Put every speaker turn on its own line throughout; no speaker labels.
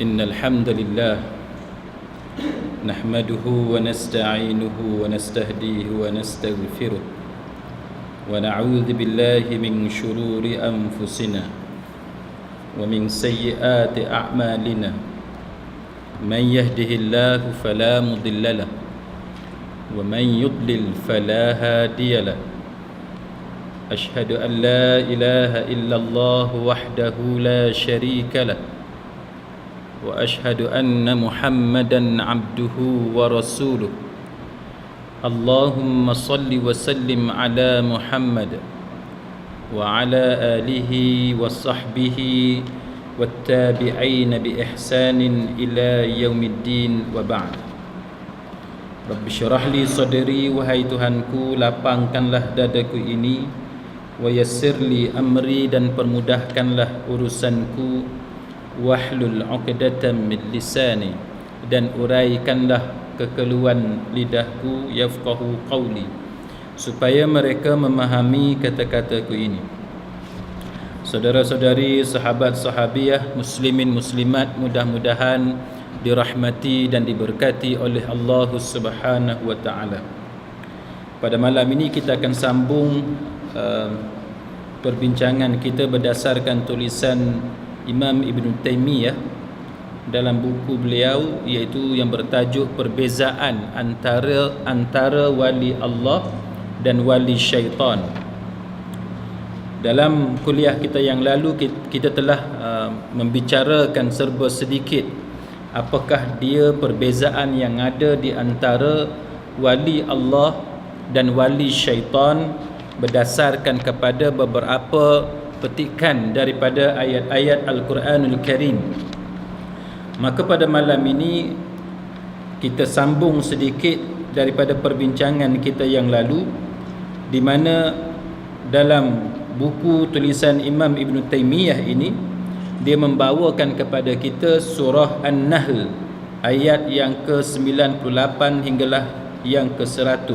إن الحمد لله نحمده ونستعينه ونستهديه ونستغفره ونعوذ بالله من شرور أنفسنا ومن سيئات أعمالنا من يهده الله فلا مضل له ومن يضلل فلا هادي له أشهد أن لا إله إلا الله وحده لا شريك له وأشهد أن محمدا عبده ورسوله اللهم صل وسلم على محمد وعلى آله وصحبه والتابعين بإحسان إلى يوم الدين وبعد. Rabbi syarah li sadri, wahai Tuhanku, lapangkanlah dadaku ini, wa yassir li amri, dan permudahkanlah urusanku, wahlul 'uqdatam min lisani, dan uraikanlah kekeluhan lidahku, yafqahu qawli, supaya mereka memahami kata-kataku ini. Saudara-saudari, sahabat-sahabiah, muslimin muslimat, mudah-mudahan dirahmati dan diberkati oleh Allah Subhanahu wa taala. Pada malam ini kita akan sambung perbincangan kita berdasarkan tulisan Imam Ibn Taymiyah dalam buku beliau, iaitu yang bertajuk Perbezaan antara wali Allah dan wali syaitan. Dalam kuliah kita yang lalu kita telah membicarakan serba sedikit apakah dia perbezaan yang ada di antara wali Allah dan wali syaitan berdasarkan kepada beberapa petikan daripada ayat-ayat Al-Quranul Karim. Maka pada malam ini kita sambung sedikit daripada perbincangan kita yang lalu, di mana dalam buku tulisan Imam Ibn Taymiyah ini dia membawakan kepada kita surah An-Nahl ayat yang ke-98 hinggalah yang ke-100,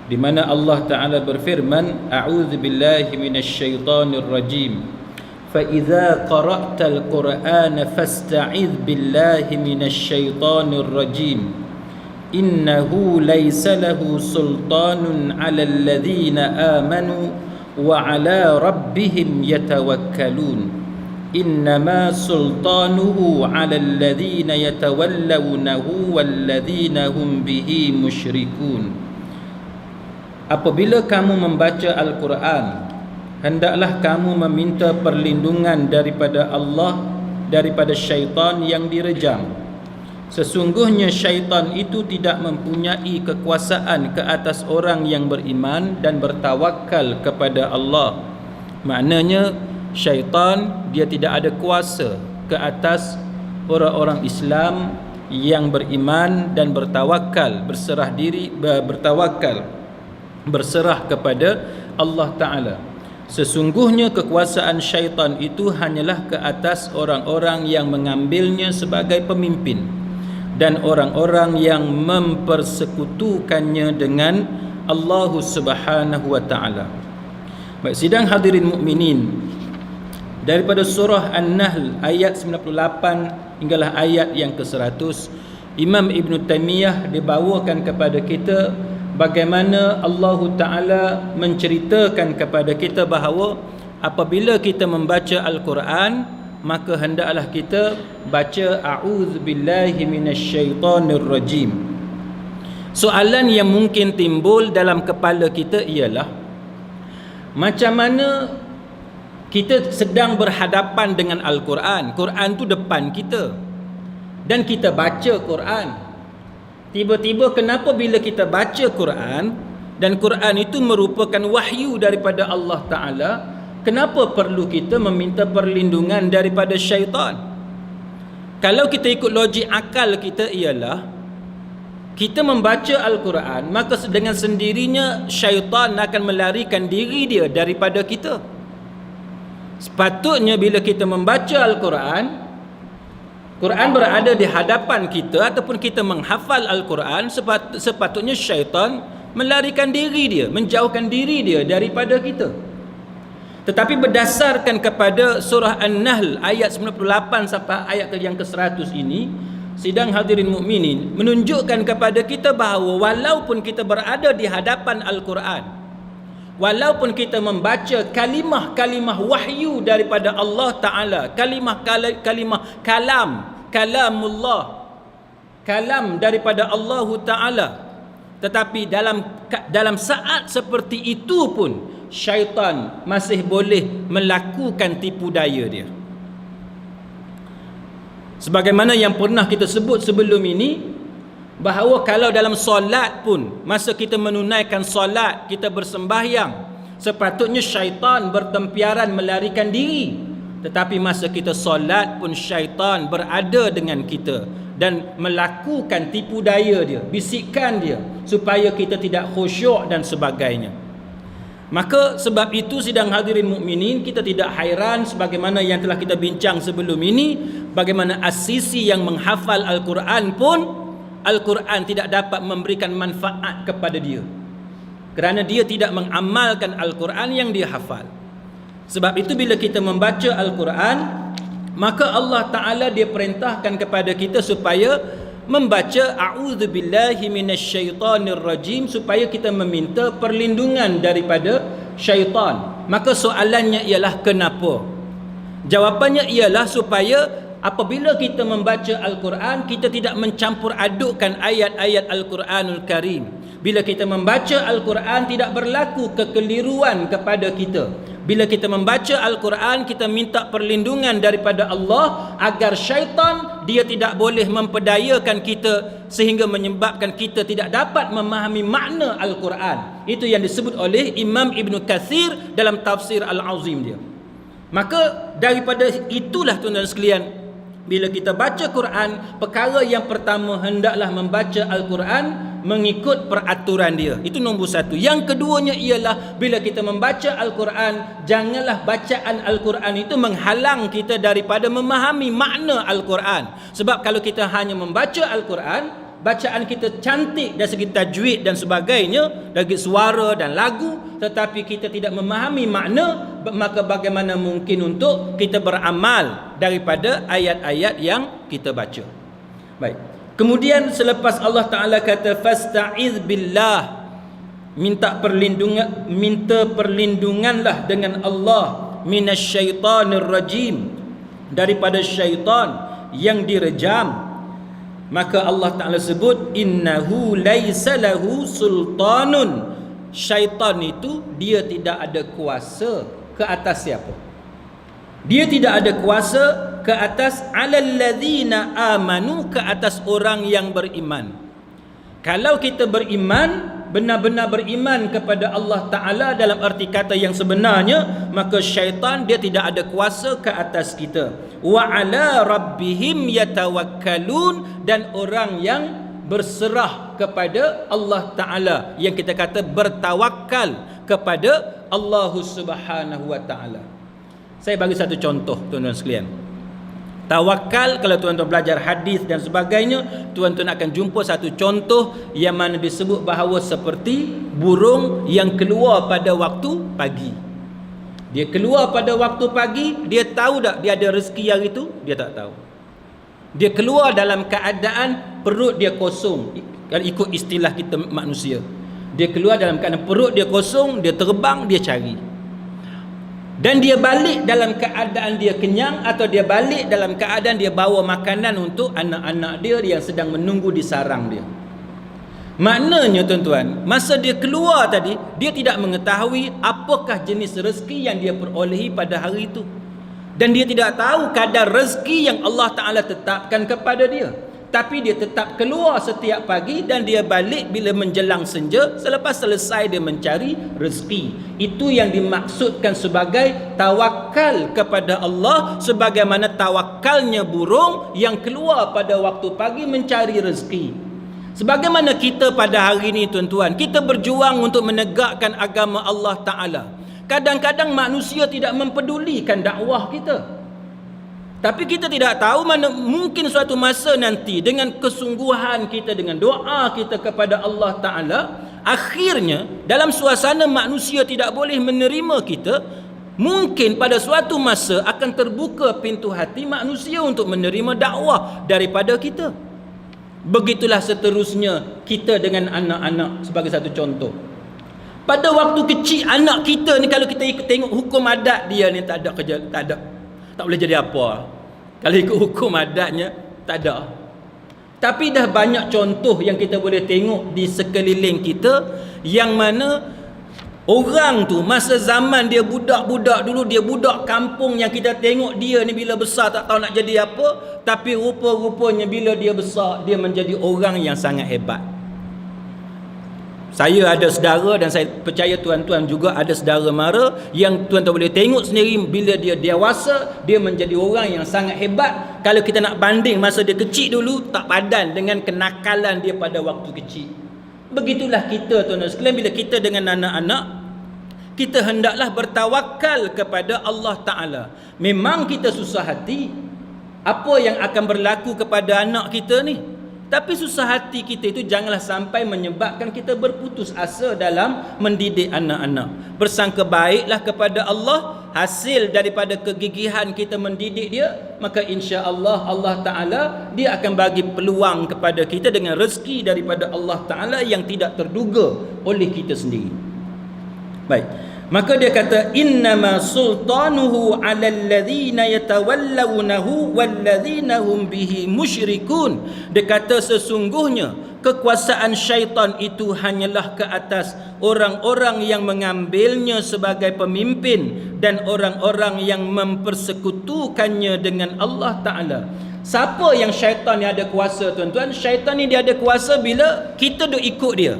di mana Allah Ta'ala berfirman, A'udzu billahi minasyaitonir rajim, fa idza qara'tal qur'ana fasta'idz billahi minasyaitonir rajim, innahu laysa lahu sultanun 'alal ladzina amanu wa 'ala rabbihim yatawakkalun, innama sultanuhu 'alal ladzina yatawallawnahu wal ladzina hum bihi musyrikun. Apabila kamu membaca Al-Quran, hendaklah kamu meminta perlindungan daripada Allah daripada syaitan yang direjam. Sesungguhnya syaitan itu tidak mempunyai kekuasaan ke atas orang yang beriman dan bertawakal kepada Allah. Maknanya syaitan dia tidak ada kuasa ke atas orang-orang Islam yang beriman dan bertawakal, berserah kepada Allah Ta'ala. Sesungguhnya kekuasaan syaitan itu hanyalah ke atas orang-orang yang mengambilnya sebagai pemimpin dan orang-orang yang mempersekutukannya dengan Allah Subhanahu wa Ta'ala. Baik, sidang hadirin mukminin, daripada surah An-Nahl ayat 98 hinggalah ayat yang ke-100, Imam Ibn Taymiyah dibawakan kepada kita bagaimana Allah Ta'ala menceritakan kepada kita bahawa apabila kita membaca Al-Quran, maka hendaklah kita baca A'udzu billahi minasyaitonir rajim. Soalan yang mungkin timbul dalam kepala kita ialah, macam mana kita sedang berhadapan dengan Al-Quran, Quran tu depan kita dan kita baca Quran. Tiba-tiba kenapa bila kita baca Quran dan Quran itu merupakan wahyu daripada Allah Ta'ala, kenapa perlu kita meminta perlindungan daripada syaitan? Kalau kita ikut logik akal kita ialah, kita membaca Al-Quran, maka dengan sendirinya syaitan akan melarikan diri dia daripada kita. Sepatutnya bila kita membaca Al-Quran, Quran berada di hadapan kita ataupun kita menghafal Al-Quran, sepatutnya syaitan melarikan diri dia, menjauhkan diri dia daripada kita. Tetapi berdasarkan kepada surah An-Nahl ayat 98 sampai ayat yang ke-100 ini, sidang hadirin mukminin menunjukkan kepada kita bahawa walaupun kita berada di hadapan Al-Quran, walaupun kita membaca kalimah-kalimah wahyu daripada Allah Ta'ala, kalimah-kalimah kalamullah, kalam daripada Allah Ta'ala, tetapi dalam saat seperti itu pun syaitan masih boleh melakukan tipu daya dia. Sebagaimana yang pernah kita sebut sebelum ini, bahawa kalau dalam solat pun, masa kita menunaikan solat, kita bersembahyang, sepatutnya syaitan bertempiaran melarikan diri. Tetapi masa kita solat pun syaitan berada dengan kita dan melakukan tipu daya dia, bisikan dia, supaya kita tidak khusyuk dan sebagainya. Maka sebab itu sidang hadirin mukminin, kita tidak hairan sebagaimana yang telah kita bincang sebelum ini, bagaimana As-Sisi yang menghafal Al-Quran pun, Al-Quran tidak dapat memberikan manfaat kepada dia, kerana dia tidak mengamalkan Al-Quran yang dia hafal. Sebab itu bila kita membaca Al-Quran, maka Allah Ta'ala dia perintahkan kepada kita supaya membaca a'udzubillahi minasyaitonirrajim, supaya kita meminta perlindungan daripada syaitan. Maka soalannya ialah kenapa? Jawapannya ialah supaya apabila kita membaca Al-Quran, kita tidak mencampur adukkan ayat-ayat Al-Quranul Karim. Bila kita membaca Al-Quran, tidak berlaku kekeliruan kepada kita. Bila kita membaca Al-Quran, kita minta perlindungan daripada Allah agar syaitan dia tidak boleh memperdayakan kita sehingga menyebabkan kita tidak dapat memahami makna Al-Quran. Itu yang disebut oleh Imam Ibn Kathir dalam tafsir Al-Azim dia. Maka daripada itulah tuan-tuan sekalian, bila kita baca Quran, perkara yang pertama hendaklah membaca Al-Quran mengikut peraturan dia. Itu nombor satu. Yang keduanya ialah bila kita membaca Al-Quran, janganlah bacaan Al-Quran itu menghalang kita daripada memahami makna Al-Quran. Sebab kalau kita hanya membaca Al-Quran, bacaan kita cantik dari segi tajwid dan sebagainya, dari suara dan lagu, tetapi kita tidak memahami makna, maka bagaimana mungkin untuk kita beramal daripada ayat-ayat yang kita baca. Baik. Kemudian selepas Allah Ta'ala kata fasta'iz billah, minta perlindunganlah dengan Allah, minasyaitonir rajim, daripada syaitan yang direjam. Maka Allah Ta'ala sebut innahu laisa lahu sultanun, syaitan itu dia tidak ada kuasa ke atas siapa? Dia tidak ada kuasa ke atas alalladzina amanu, ke atas orang yang beriman. Kalau kita beriman, benar-benar beriman kepada Allah Ta'ala dalam arti kata yang sebenarnya, maka syaitan dia tidak ada kuasa ke atas kita. Wa ala rabbihim yatawakkalun, dan orang yang berserah kepada Allah Ta'ala, yang kita kata bertawakal kepada Allah Subhanahu wa Ta'ala. Saya bagi satu contoh tuan-tuan sekalian. Tawakal, kalau tuan-tuan belajar hadis dan sebagainya, tuan-tuan akan jumpa satu contoh yang mana disebut bahawa seperti burung yang keluar pada waktu pagi. Dia keluar pada waktu pagi, dia tahu tak dia ada rezeki hari itu? Dia tak tahu. Dia keluar dalam keadaan perut dia kosong. Kalau ikut istilah kita manusia, dia keluar dalam keadaan perut dia kosong, dia terbang, dia cari. Dan dia balik dalam keadaan dia kenyang, atau dia balik dalam keadaan dia bawa makanan untuk anak-anak dia yang sedang menunggu di sarang dia. Maknanya tuan-tuan, masa dia keluar tadi, dia tidak mengetahui apakah jenis rezeki yang dia perolehi pada hari itu. Dan dia tidak tahu kadar rezeki yang Allah Ta'ala tetapkan kepada dia. Tapi dia tetap keluar setiap pagi dan dia balik bila menjelang senja, selepas selesai dia mencari rezeki. Itu yang dimaksudkan sebagai tawakal kepada Allah, sebagaimana tawakalnya burung yang keluar pada waktu pagi mencari rezeki. Sebagaimana kita pada hari ini tuan-tuan, kita berjuang untuk menegakkan agama Allah Ta'ala. Kadang-kadang manusia tidak mempedulikan dakwah kita. Tapi kita tidak tahu mana mungkin suatu masa nanti dengan kesungguhan kita, dengan doa kita kepada Allah Ta'ala, akhirnya dalam suasana manusia tidak boleh menerima kita, Mungkin pada suatu masa akan terbuka pintu hati manusia untuk menerima dakwah daripada kita. Begitulah seterusnya kita dengan anak-anak sebagai satu contoh. Pada waktu kecil anak kita ni, kalau kita ikut tengok hukum adat dia ni, tak ada kerja, tak boleh jadi apa. Kalau ikut hukum adatnya tak ada. Tapi dah banyak contoh yang kita boleh tengok di sekeliling kita, yang mana orang tu masa zaman dia budak-budak dulu, dia budak kampung yang kita tengok dia ni bila besar tak tahu nak jadi apa, tapi rupa-rupanya bila dia besar dia menjadi orang yang sangat hebat. Saya ada saudara, dan saya percaya tuan-tuan juga ada saudara mara yang tuan-tuan boleh tengok sendiri bila dia dewasa, dia menjadi orang yang sangat hebat. Kalau kita nak banding masa dia kecil dulu, tak padan dengan kenakalan dia pada waktu kecil. Begitulah kita tuan-tuan sekalian, bila kita dengan anak-anak, kita hendaklah bertawakal kepada Allah Ta'ala. Memang kita susah hati apa yang akan berlaku kepada anak kita ni, tapi susah hati kita itu janganlah sampai menyebabkan kita berputus asa dalam mendidik anak-anak. Bersangka baiklah kepada Allah, hasil daripada kegigihan kita mendidik dia, maka insya-Allah Allah Ta'ala dia akan bagi peluang kepada kita dengan rezeki daripada Allah Ta'ala yang tidak terduga oleh kita sendiri. Baik, maka dia kata innama sultanuhu 'alal ladzina yatawallawnahu walladzina hum bihi musyrikun. Dia kata sesungguhnya kekuasaan syaitan itu hanyalah ke atas orang-orang yang mengambilnya sebagai pemimpin dan orang-orang yang mempersekutukannya dengan Allah Ta'ala. Siapa yang syaitan yang ada kuasa tuan-tuan? Syaitan ni dia ada kuasa bila kita duk ikut dia.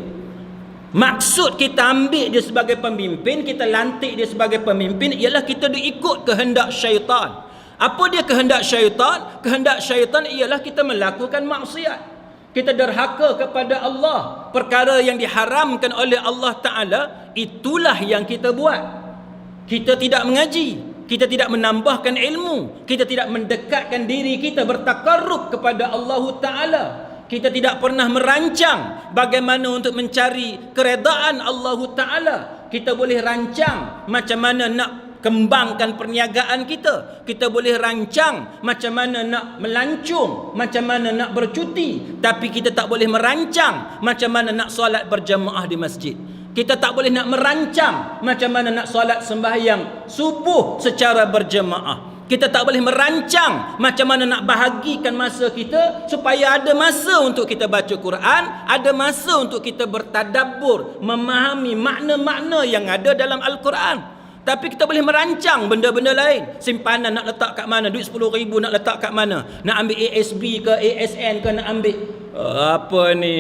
Maksud kita ambil dia sebagai pemimpin, kita lantik dia sebagai pemimpin, ialah kita duk ikut kehendak syaitan. Apa dia kehendak syaitan? Kehendak syaitan ialah kita melakukan maksiat, kita derhaka kepada Allah. Perkara yang diharamkan oleh Allah Ta'ala, itulah yang kita buat. Kita tidak mengaji, kita tidak menambahkan ilmu, kita tidak mendekatkan diri kita bertakarrub kepada Allah Ta'ala. Kita tidak pernah merancang bagaimana untuk mencari keredaan Allah Ta'ala. Kita boleh rancang macam mana nak kembangkan perniagaan kita, kita boleh rancang macam mana nak melancung, macam mana nak bercuti, tapi kita tak boleh merancang macam mana nak solat berjamaah di masjid. Kita tak boleh nak merancang macam mana nak solat sembahyang subuh secara berjamaah. Kita tak boleh merancang macam mana nak bahagikan masa kita supaya ada masa untuk kita baca Quran, ada masa untuk kita bertadabbur, memahami makna-makna yang ada dalam Al-Quran. Tapi kita boleh merancang benda-benda lain. Simpanan nak letak kat mana, duit 10,000 nak letak kat mana, nak ambil ASB ke ASN ke, nak ambil apa ni,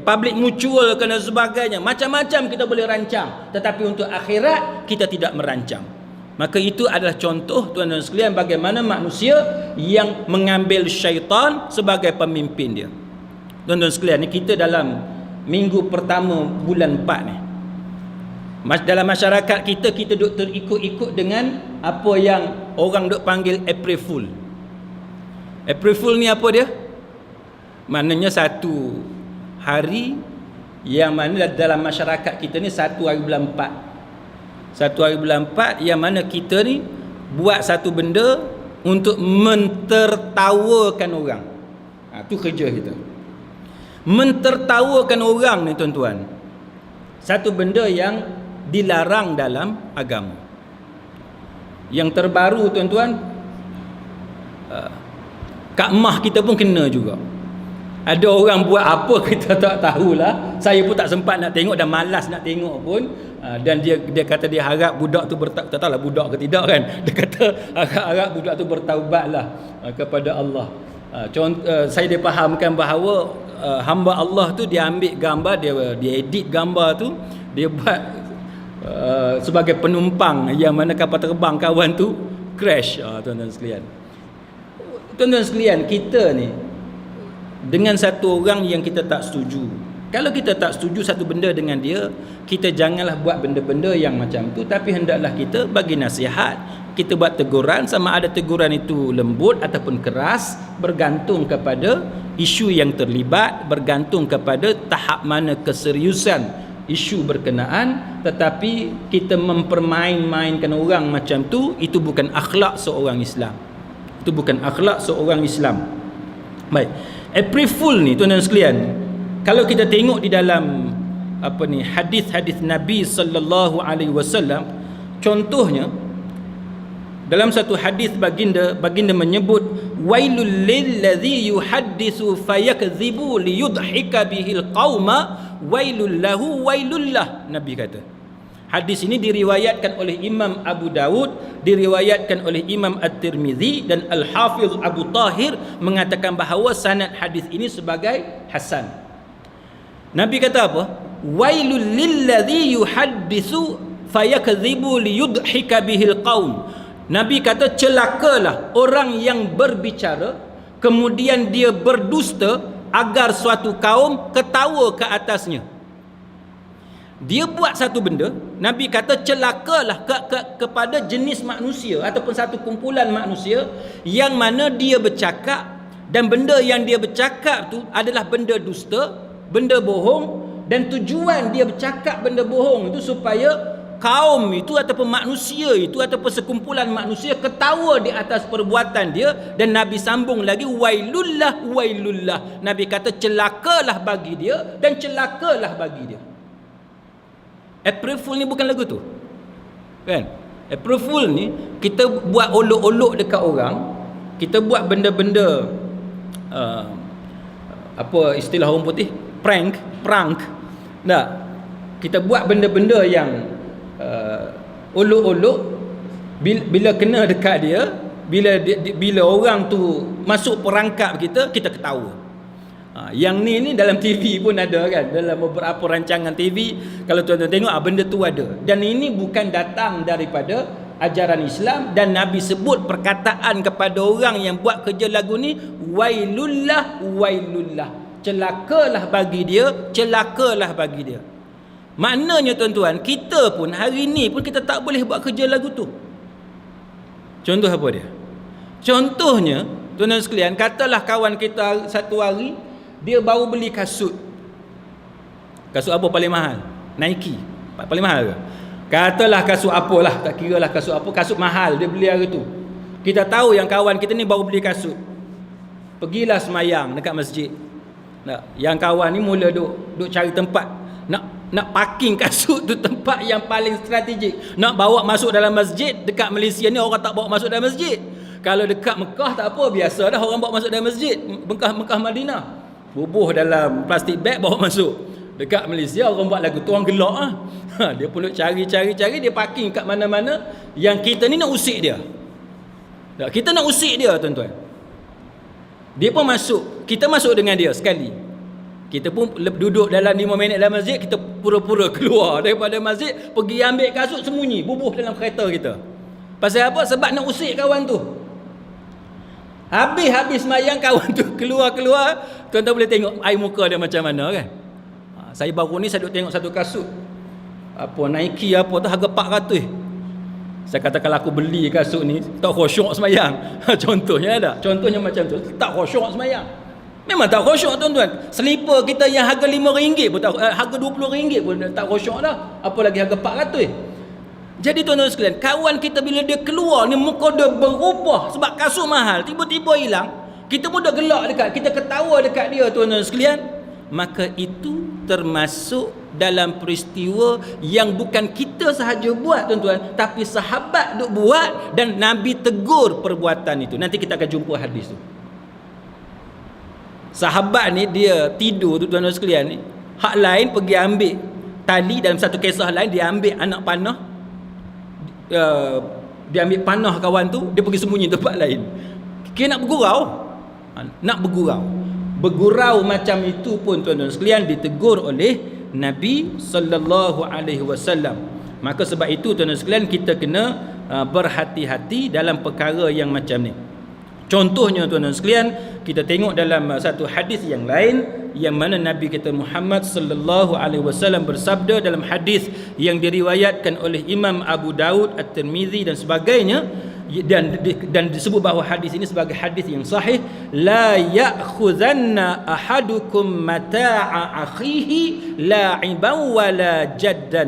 public mutual ke dan sebagainya. Macam-macam kita boleh rancang, tetapi untuk akhirat kita tidak merancang. Maka itu adalah contoh tuan-tuan sekalian bagaimana manusia yang mengambil syaitan sebagai pemimpin dia. Tuan-tuan sekalian, ni kita dalam minggu pertama bulan 4 ni. Dalam masyarakat kita, kita duk terikut-ikut dengan apa yang orang duk panggil April Fool. April Fool ni apa dia? Maknanya satu hari yang mana dalam masyarakat kita ni 1 hari bulan 4. 1 hari bulan 4 yang mana kita ni buat satu benda untuk mentertawakan orang. Itu kerja kita. Mentertawakan orang ni tuan-tuan, satu benda yang dilarang dalam agama. Yang terbaru tuan-tuan, kat mah kita pun kena juga. Ada orang buat apa kita tak tahulah. Saya pun tak sempat nak tengok dan malas nak tengok pun. Dan dia kata dia harap budak tu tak tahulah budak ke tidak kan. Dia kata harap budak tu bertaubatlah kepada Allah. Saya dipahamkan bahawa hamba Allah tu dia ambil gambar, dia edit gambar tu, dia buat sebagai penumpang yang mana kapal terbang kawan tu crash. Tuan-tuan sekalian, tuan-tuan sekalian, kita ni dengan satu orang yang kita tak setuju, kalau kita tak setuju satu benda dengan dia, kita janganlah buat benda-benda yang macam tu, tapi hendaklah kita bagi nasihat, kita buat teguran, sama ada teguran itu lembut ataupun keras, bergantung kepada isu yang terlibat, bergantung kepada tahap mana keseriusan isu berkenaan, tetapi kita mempermain-mainkan orang macam tu, itu bukan akhlak seorang Islam. Itu bukan akhlak seorang Islam. Baik, April Fool ni tuan-tuan sekalian, kalau kita tengok di dalam hadis-hadis Nabi sallallahu alaihi wasallam, contohnya dalam satu hadis baginda menyebut, wailul lilladzi yuhadditsu fayakdzibu liyudhika bihil qauma wailul lahu wailullah. Nabi kata, hadis ini diriwayatkan oleh Imam Abu Dawud, diriwayatkan oleh Imam At-Tirmizi, dan Al-Hafiz Abu Tahir mengatakan bahawa sanad hadis ini sebagai hasan. Nabi kata apa? Wailul lilladzi yuhadditsu fayakdzibu liyudhika bihil qaum. Nabi kata, celakalah orang yang berbicara kemudian dia berdusta agar suatu kaum ketawa ke atasnya. Dia buat satu benda, Nabi kata celakalah kepada jenis manusia ataupun satu kumpulan manusia yang mana dia bercakap, dan benda yang dia bercakap tu adalah benda dusta, benda bohong, dan tujuan dia bercakap benda bohong itu supaya kaum itu ataupun manusia itu ataupun sekumpulan manusia ketawa di atas perbuatan dia. Dan Nabi sambung lagi, wailullah wailullah. Nabi kata celakalah bagi dia dan celakalah bagi dia. April Fool ni bukan lagu tu, kan? April Fool ni kita buat olok-olok dekat orang, kita buat benda-benda apa istilah orang putih, prank. Tak, kita buat benda-benda yang olok-olok. Bila kena dekat dia, bila orang tu masuk perangkap kita ketawa. Yang ni dalam TV pun ada, kan? Dalam beberapa rancangan TV, kalau tuan-tuan tengok, benda tu ada. Dan ini bukan datang daripada ajaran Islam. Dan Nabi sebut perkataan kepada orang yang buat kerja lagu ni, wailullah wailullah, celakalah bagi dia, celakalah bagi dia. Maknanya tuan-tuan, kita pun hari ni pun kita tak boleh buat kerja lagu tu. Contoh apa dia? Contohnya, tuan-tuan sekalian, katalah kawan kita satu hari dia baru beli kasut. Kasut apa paling mahal? Nike. Paling mahal ke? Katalah kasut apalah, tak kira lah kasut apa, kasut mahal dia beli hari tu. Kita tahu yang kawan kita ni baru beli kasut. Pergilah semayang dekat masjid. Nah, yang kawan ni mula duk cari tempat nak parking kasut tu, tempat yang paling strategik. Nak bawa masuk dalam masjid. Dekat Malaysia ni orang tak bawa masuk dalam masjid. Kalau dekat Mekah tak apa, biasa dah orang bawa masuk dalam masjid. Mekah Madinah, bubuh dalam plastik bag bawa masuk. Dekat Malaysia orang buat lagu tu, orang gelak lah. Dia pun cari, dia parking kat mana-mana. Yang kita ni nak usik dia. Kita nak usik dia, tuan-tuan. Dia pun masuk, kita masuk dengan dia sekali. Kita pun duduk dalam 5 minit dalam masjid, kita pura-pura keluar daripada masjid, pergi ambil kasut, sembunyi, bubuh dalam kereta kita. Pasal apa? Sebab nak usik kawan tu. Habis semayang, kawan tu keluar, tuan-tuan boleh tengok air muka dia macam mana, kan? Saya baru ni saya duduk tengok satu kasut Nike apa tu, harga 400. Saya kata kalau aku beli kasut ni, tak khusyuk semayang. Contohnya ada, contohnya macam tu, tak khusyuk semayang. Memang tak khusyuk, tuan-tuan. Selipar kita yang harga RM5 pun tak, harga RM20 pun tak khusyuk dah, apalagi harga 400. Jadi tuan-tuan sekalian, kawan kita bila dia keluar ni, muka dia berubah sebab kasut mahal, tiba-tiba hilang. Kita pun dah gelak dekat, kita ketawa dekat dia, tuan-tuan sekalian. Maka itu termasuk dalam peristiwa yang bukan kita sahaja buat, tuan-tuan, tapi sahabat duk buat dan Nabi tegur perbuatan itu. Nanti kita akan jumpa hadis tu. Sahabat ni dia tidur tu, tuan-tuan sekalian ni, hak lain pergi ambil tali. Dalam satu kisah lain, dia ambil anak panah, dia ambil panah kawan tu, dia pergi sembunyi tempat lain. Kira nak bergurau macam itu pun, tuan-tuan sekalian, ditegur oleh Nabi sallallahu alaihi wasallam. Maka sebab itu, tuan-tuan sekalian, kita kena berhati-hati dalam perkara yang macam ni. Contohnya, tuan-tuan sekalian, kita tengok dalam satu hadis yang lain, yang mana Nabi kita Muhammad sallallahu alaihi wasallam bersabda dalam hadis yang diriwayatkan oleh Imam Abu Dawud, At-Tirmizi dan sebagainya. dan disebut bahawa hadis ini sebagai hadis yang sahih, la ya'khuzanna ahadukum mata'a akhihi la'iban wala jadda.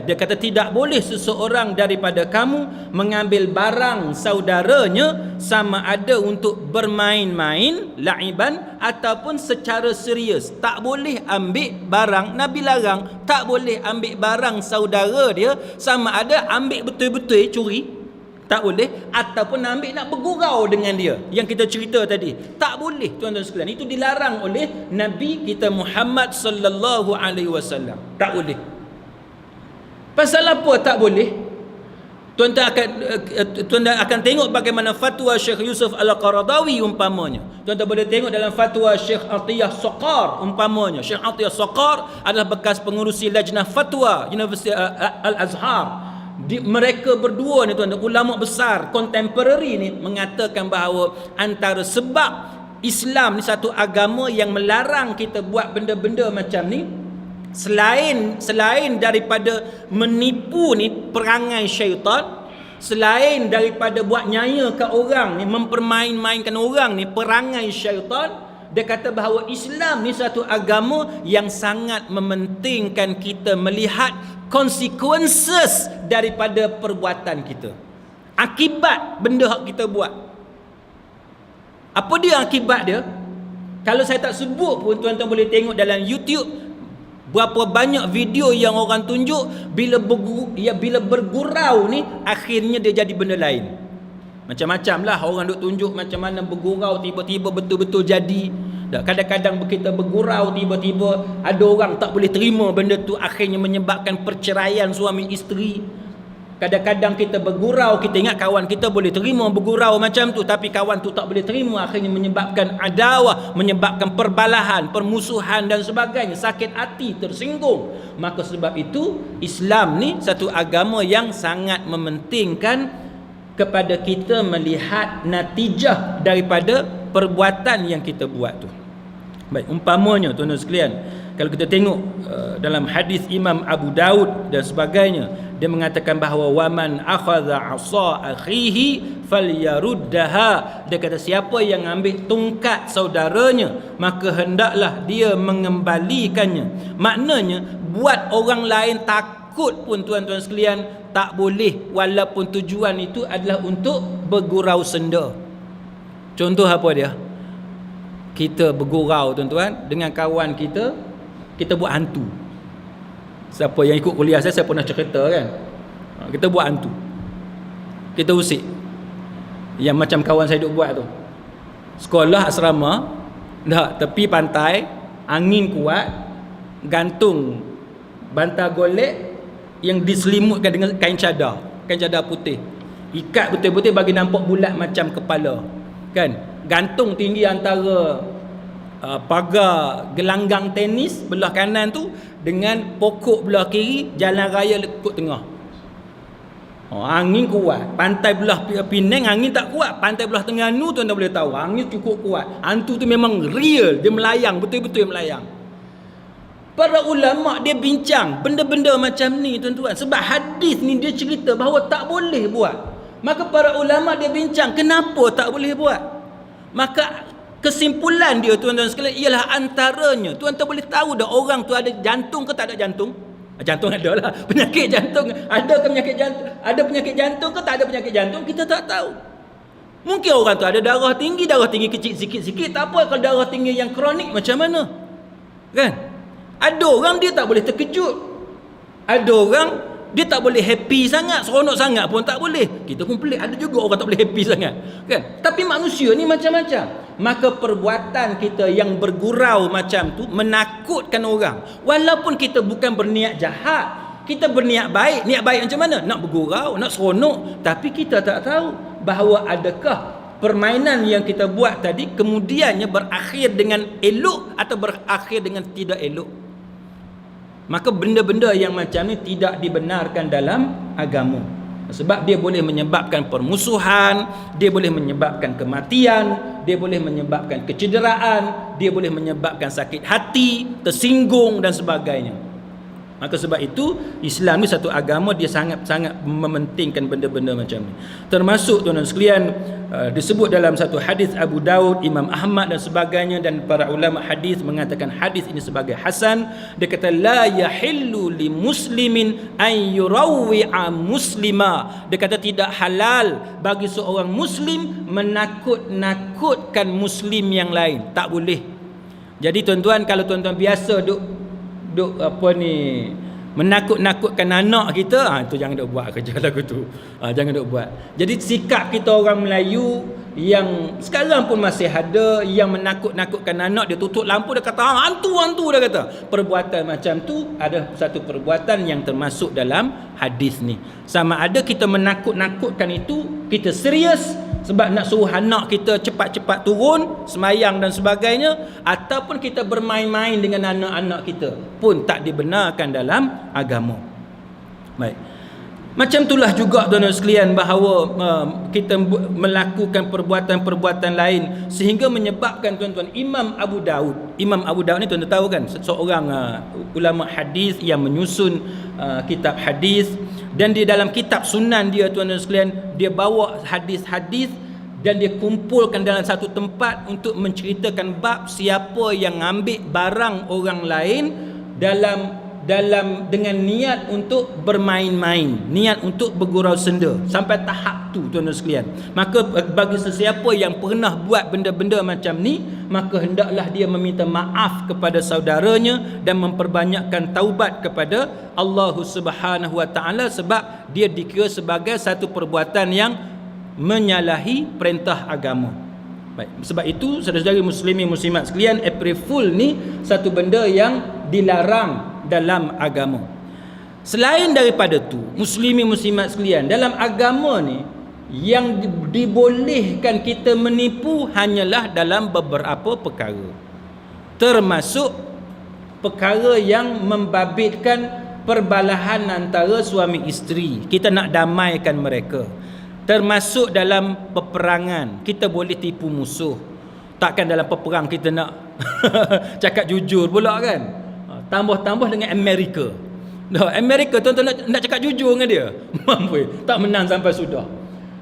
Dia kata tidak boleh seseorang daripada kamu mengambil barang saudaranya sama ada untuk bermain-main, la'iban, ataupun secara serius. Tak boleh ambil barang, Nabi larang, tak boleh ambil barang saudara dia sama ada ambil betul-betul curi, tak boleh, ataupun ambil nak bergurau dengan dia, yang kita cerita tadi, tak boleh tuan-tuan sekalian. Itu dilarang oleh Nabi kita Muhammad sallallahu alaihi wasallam. Tak boleh. Pasal apa tak boleh? Tuan-tuan akan tengok bagaimana fatwa Syekh Yusuf Al-Qaradawi umpamanya. Tuan-tuan boleh tengok dalam fatwa Syekh Atiyah Saqar umpamanya. Syekh Atiyah Saqar adalah bekas pengurusi lajnah fatwa Universiti Al-Azhar. Mereka berdua ni tuan-tuan, ulama besar contemporary ni, mengatakan bahawa antara sebab Islam ni satu agama yang melarang kita buat benda-benda macam ni, selain daripada menipu ni perangai syaitan, selain daripada buat nyaya kat orang ni, mempermain-mainkan orang ni perangai syaitan, dia kata bahawa Islam ni satu agama yang sangat mementingkan kita melihat consequences daripada perbuatan kita, akibat benda yang kita buat. Apa dia akibat dia? Kalau saya tak sebut pun, tuan-tuan boleh tengok dalam YouTube berapa banyak video yang orang tunjuk bila bergurau ni akhirnya dia jadi benda lain. Macam-macam lah orang duk tunjuk macam mana bergurau tiba-tiba betul-betul jadi. Kadang-kadang kita bergurau tiba-tiba ada orang tak boleh terima benda tu, akhirnya menyebabkan perceraian suami isteri. Kadang-kadang kita bergurau, kita ingat kawan kita boleh terima bergurau macam tu, tapi kawan tu tak boleh terima, akhirnya menyebabkan adawah, menyebabkan perbalahan, permusuhan dan sebagainya, sakit hati, tersinggung. Maka sebab itu Islam ni satu agama yang sangat mementingkan kepada kita melihat natijah daripada perbuatan yang kita buat tu. Baik, umpamanya tuan-tuan sekalian, kalau kita tengok dalam hadis Imam Abu Daud dan sebagainya, dia mengatakan bahawa waman akhadha 'asa akhihi falyaruddaha. Dia kata siapa yang ambil tongkat saudaranya, maka hendaklah dia mengembalikannya. Maknanya buat orang lain takut pun tuan-tuan sekalian tak boleh, walaupun tujuan itu adalah untuk bergurau senda. Contoh apa dia? Kita bergurau tuan-tuan dengan kawan kita, kita buat hantu. Siapa yang ikut kuliah saya pernah cerita kan, kita buat hantu, kita usik yang macam kawan saya duk buat tu. Sekolah asrama, dah tepi pantai, angin kuat, gantung bantal golek yang diselimutkan dengan kain cadar putih, ikat betul-betul bagi nampak bulat macam kepala kan, gantung tinggi antara pagar gelanggang tenis belah kanan tu dengan pokok belah kiri, jalan raya lekuk tengah. Angin kuat, pantai belah Penang angin tak kuat, pantai belah Terengganu tuan-tuan boleh tahu angin cukup kuat. Hantu tu memang real, dia melayang, betul-betul melayang. Para ulama dia bincang benda-benda macam ni tuan-tuan, sebab hadis ni dia cerita bahawa tak boleh buat. Maka para ulama dia bincang kenapa tak boleh buat. Maka kesimpulan dia tuan-tuan sekalian ialah antaranya, tuan-tuan boleh tahu dah orang tu ada jantung ke tak ada jantung? Jantung ada lah, penyakit jantung ada ke penyakit jantung? Ada penyakit jantung ke tak ada penyakit jantung? Kita tak tahu. Mungkin orang tu ada darah tinggi kecil sikit-sikit, tak apa. Kalau darah tinggi yang kronik macam mana? Kan? Ada orang dia tak boleh terkejut. Ada orang dia tak boleh happy sangat, seronok sangat pun tak boleh. Kita pun pelik, ada juga orang tak boleh happy sangat kan? Tapi manusia ni macam-macam. Maka perbuatan kita yang bergurau macam tu menakutkan orang. Walaupun kita bukan berniat jahat, kita berniat baik. Niat baik macam mana? Nak bergurau, nak seronok. Tapi kita tak tahu bahawa adakah permainan yang kita buat tadi kemudiannya berakhir dengan elok atau berakhir dengan tidak elok. Maka benda-benda yang macam ni tidak dibenarkan dalam agama. Sebab dia boleh menyebabkan permusuhan, dia boleh menyebabkan kematian, dia boleh menyebabkan kecederaan, dia boleh menyebabkan sakit hati, tersinggung dan sebagainya. Maka sebab itu Islam ni satu agama, dia sangat-sangat mementingkan benda-benda macam ni. Termasuk tuan-tuan sekalian, disebut dalam satu hadis Abu Daud, Imam Ahmad dan sebagainya, dan para ulama hadis mengatakan hadis ini sebagai hasan. Dia kata la yahillu li muslimin an yurawwi'a muslima. Dia kata tidak halal bagi seorang muslim menakut-nakutkan muslim yang lain. Tak boleh. Jadi tuan-tuan, kalau tuan-tuan biasa duk menakut-nakutkan anak kita, itu jangan duk buat kerja lagu tu. Jangan duk buat. Jadi sikap kita orang Melayu yang sekarang pun masih ada, yang menakut-nakutkan anak, dia tutup lampu, dia kata hantu dia kata. Perbuatan macam tu ada satu perbuatan yang termasuk dalam hadis ni. Sama ada kita menakut-nakutkan itu, kita serius sebab nak suruh anak kita cepat-cepat turun semayang dan sebagainya, ataupun kita bermain-main dengan anak-anak kita, pun tak dibenarkan dalam agama. Baik. Macam itulah juga tuan-tuan sekalian, bahawa kita melakukan perbuatan-perbuatan lain sehingga menyebabkan tuan-tuan Imam Abu Daud ni tuan-tuan tahu kan, seorang ulama hadis yang menyusun kitab hadis, dan di dalam kitab sunan dia tuan-tuan sekalian, dia bawa hadis-hadis dan dia kumpulkan dalam satu tempat untuk menceritakan bab siapa yang ambil barang orang lain dalam dengan niat untuk bermain-main, niat untuk bergurau senda, sampai tahap tu tuan-tuan sekalian. Maka bagi sesiapa yang pernah buat benda-benda macam ni, maka hendaklah dia meminta maaf kepada saudaranya dan memperbanyakkan taubat kepada Allah Subhanahu wa taala, sebab dia dikira sebagai satu perbuatan yang menyalahi perintah agama. Baik. Sebab itu saudara-saudari muslimin muslimat sekalian, April Fool ni satu benda yang dilarang dalam agama. Selain daripada tu, muslimin muslimat sekalian, dalam agama ni yang dibolehkan kita menipu hanyalah dalam beberapa perkara. Termasuk perkara yang membabitkan perbalahan antara suami isteri. Kita nak damaikan mereka. Termasuk dalam peperangan, kita boleh tipu musuh. Takkan dalam peperang kita nak cakap jujur pula kan. Tambah-tambah dengan Amerika. Amerika tuan-tuan nak cakap jujur dengan dia, mampu tak menang sampai sudah.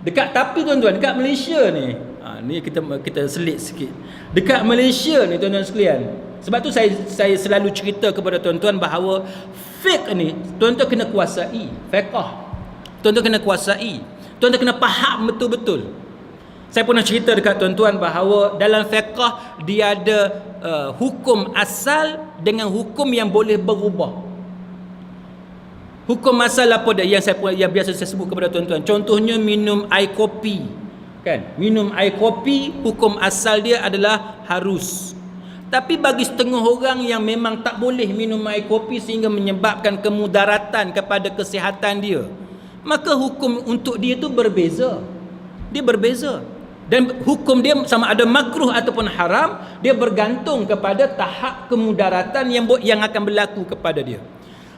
Tapi tuan-tuan, dekat Malaysia ni, ni kita selit sikit. Dekat Malaysia ni tuan-tuan sekalian, sebab tu saya selalu cerita kepada tuan-tuan bahawa fiqh ni tuan-tuan kena kuasai, fiqh tuan-tuan kena kuasai, tuan-tuan kena faham betul-betul. Saya pernah cerita dekat tuan-tuan bahawa dalam fiqh dia ada hukum asal dengan hukum yang boleh berubah. Hukum asal apa dia yang biasa saya sebut kepada tuan-tuan. Contohnya minum air kopi. Kan? Minum air kopi, hukum asal dia adalah harus. Tapi bagi setengah orang yang memang tak boleh minum air kopi sehingga menyebabkan kemudaratan kepada kesihatan dia, maka hukum untuk dia tu berbeza. Dia berbeza. Dan hukum dia sama ada makruh ataupun haram, dia bergantung kepada tahap kemudaratan yang akan berlaku kepada dia.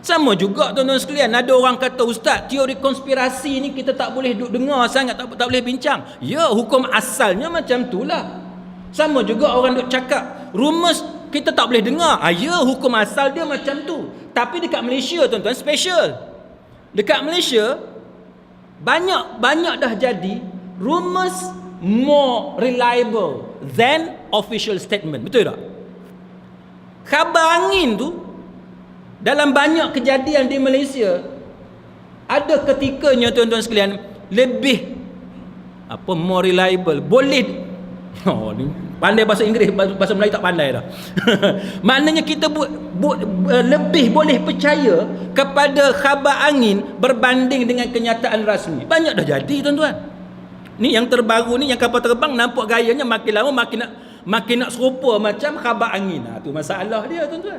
Sama juga tuan-tuan sekalian, ada orang kata, ustaz, teori konspirasi ni kita tak boleh duk dengar sangat, tak boleh bincang. Ya, hukum asalnya macam itulah. Sama juga orang duk cakap rumus kita tak boleh dengar. Ya, hukum asal dia macam tu. Tapi dekat Malaysia tuan-tuan, special. Dekat Malaysia banyak dah jadi rumus more reliable than official statement. Betul tak? Khabar angin tu dalam banyak kejadian di Malaysia, ada ketikanya tuan-tuan sekalian lebih more reliable. Boleh ni pandai bahasa Inggeris, bahasa Melayu tak pandai dah. Maknanya kita lebih boleh percaya kepada khabar angin berbanding dengan kenyataan rasmi. Banyak dah jadi tuan-tuan. Ni yang terbaru ni, yang kapal terbang, nampak gayanya makin lama makin nak serupa macam khabar angin. Tu masalah dia tuan-tuan.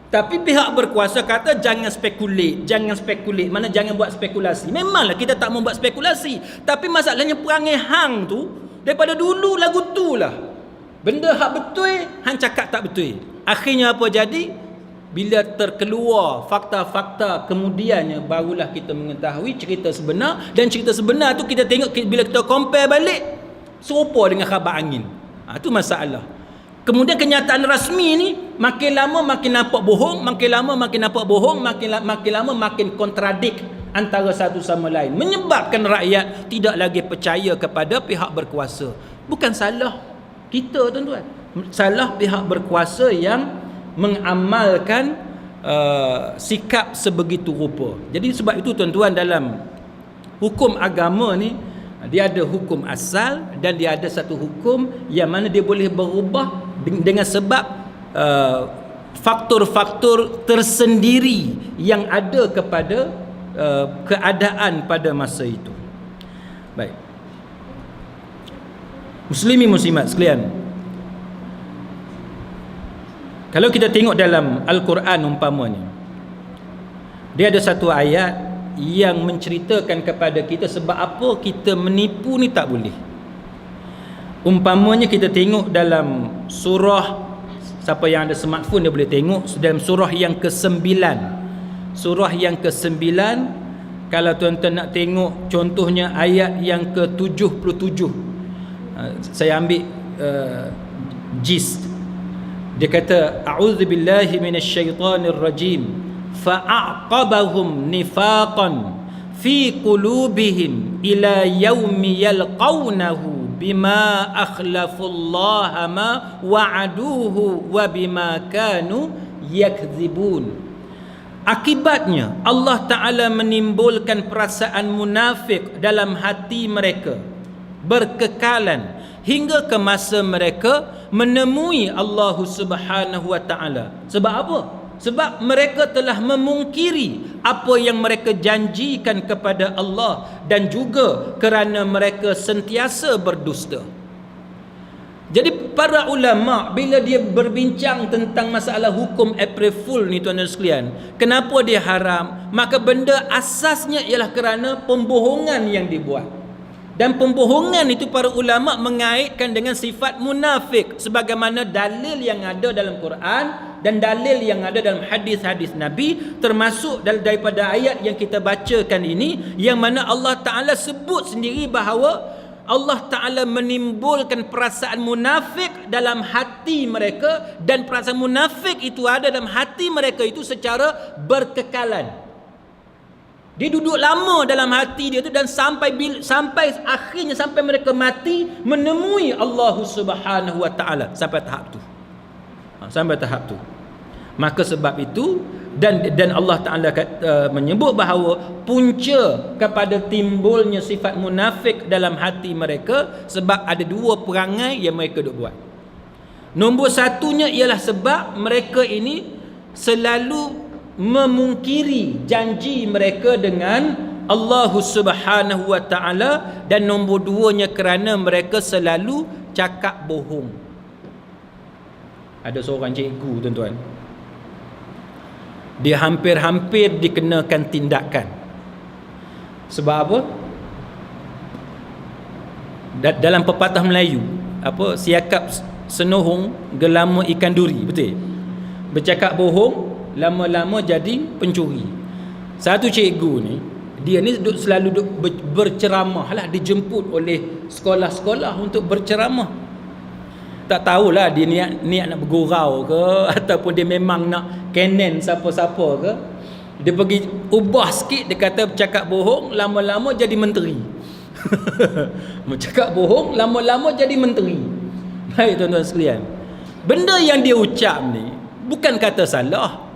Tapi pihak berkuasa kata jangan spekulate. Mana jangan buat spekulasi. Memanglah kita tak mau buat spekulasi, tapi masalahnya perangai hang tu daripada dulu lagu tu lah. Benda hak betul, hang cakap tak betul. Akhirnya apa jadi? Bila terkeluar fakta-fakta, kemudiannya barulah kita mengetahui cerita sebenar. Dan cerita sebenar tu kita tengok, bila kita compare balik, serupa dengan khabar angin. Itu masalah. Kemudian kenyataan rasmi ni makin lama makin nampak bohong, makin lama makin nampak bohong, makin lama makin kontradik antara satu sama lain, menyebabkan rakyat tidak lagi percaya kepada pihak berkuasa. Bukan salah kita tuan-tuan, salah pihak berkuasa yang mengamalkan sikap sebegitu rupa. Jadi sebab itu tuan-tuan, dalam hukum agama ni dia ada hukum asal dan dia ada satu hukum yang mana dia boleh berubah dengan sebab faktor-faktor tersendiri yang ada kepada keadaan pada masa itu. Baik. Muslimin muslimat sekalian, kalau kita tengok dalam Al-Quran umpamanya, dia ada satu ayat yang menceritakan kepada kita sebab apa kita menipu ni tak boleh. Umpamanya kita tengok dalam surah, siapa yang ada smartphone dia boleh tengok dalam surah yang ke-9. Surah yang ke-9, kalau tuan-tuan nak tengok contohnya ayat yang ke-77, saya ambil gist. Dia kata a'udzubillahi minasyaitonir rajim fa'aqabahum nifaqan fi qulubihim ila yaumi yalqawnahu bima akhlafullaha ma wa'aduhu wa bima kanu yakdzibun. Akibatnya Allah Ta'ala menimbulkan perasaan munafik dalam hati mereka berkekalan hingga ke masa mereka menemui Allah Subhanahu wa Ta'ala. Sebab apa? Sebab mereka telah memungkiri apa yang mereka janjikan kepada Allah, dan juga kerana mereka sentiasa berdusta. Jadi para ulama bila dia berbincang tentang masalah hukum April Fool ni tuan-tuan sekalian, kenapa dia haram? Maka benda asasnya ialah kerana pembohongan yang dibuat. Dan pembohongan itu para ulama mengaitkan dengan sifat munafik, sebagaimana dalil yang ada dalam Quran dan dalil yang ada dalam hadis-hadis Nabi, termasuk daripada ayat yang kita bacakan ini, yang mana Allah Ta'ala sebut sendiri bahawa Allah Ta'ala menimbulkan perasaan munafik dalam hati mereka, dan perasaan munafik itu ada dalam hati mereka itu secara berkekalan. Dia duduk lama dalam hati dia tu, dan sampai akhirnya sampai mereka mati menemui Allah Subhanahu wa Ta'ala, sampai tahap tu. Sampai tahap tu. Maka sebab itu dan Allah Ta'ala menyebut bahawa punca kepada timbulnya sifat munafik dalam hati mereka sebab ada dua perangai yang mereka duk buat. Nombor satunya ialah sebab mereka ini selalu memungkiri janji mereka dengan Allah Subhanahu wa Ta'ala, dan nombor duanya kerana mereka selalu cakap bohong. Ada seorang cikgu tuan-tuan, dia hampir-hampir dikenakan tindakan. Sebab apa? Dalam pepatah Melayu, apa, siakap senohong gelama ikan duri, betul? Bercakap bohong lama-lama jadi pencuri. Satu cikgu ni, dia ni selalu berceramah lah, dijemput oleh sekolah-sekolah untuk berceramah. Tak tahulah dia niat nak bergurau ke, ataupun dia memang nak kenen siapa-siapa ke. Dia pergi ubah sikit, dia kata bercakap bohong lama-lama jadi menteri. Bercakap bohong lama-lama jadi menteri. Baik tuan-tuan sekalian, benda yang dia ucap ni bukan kata salah.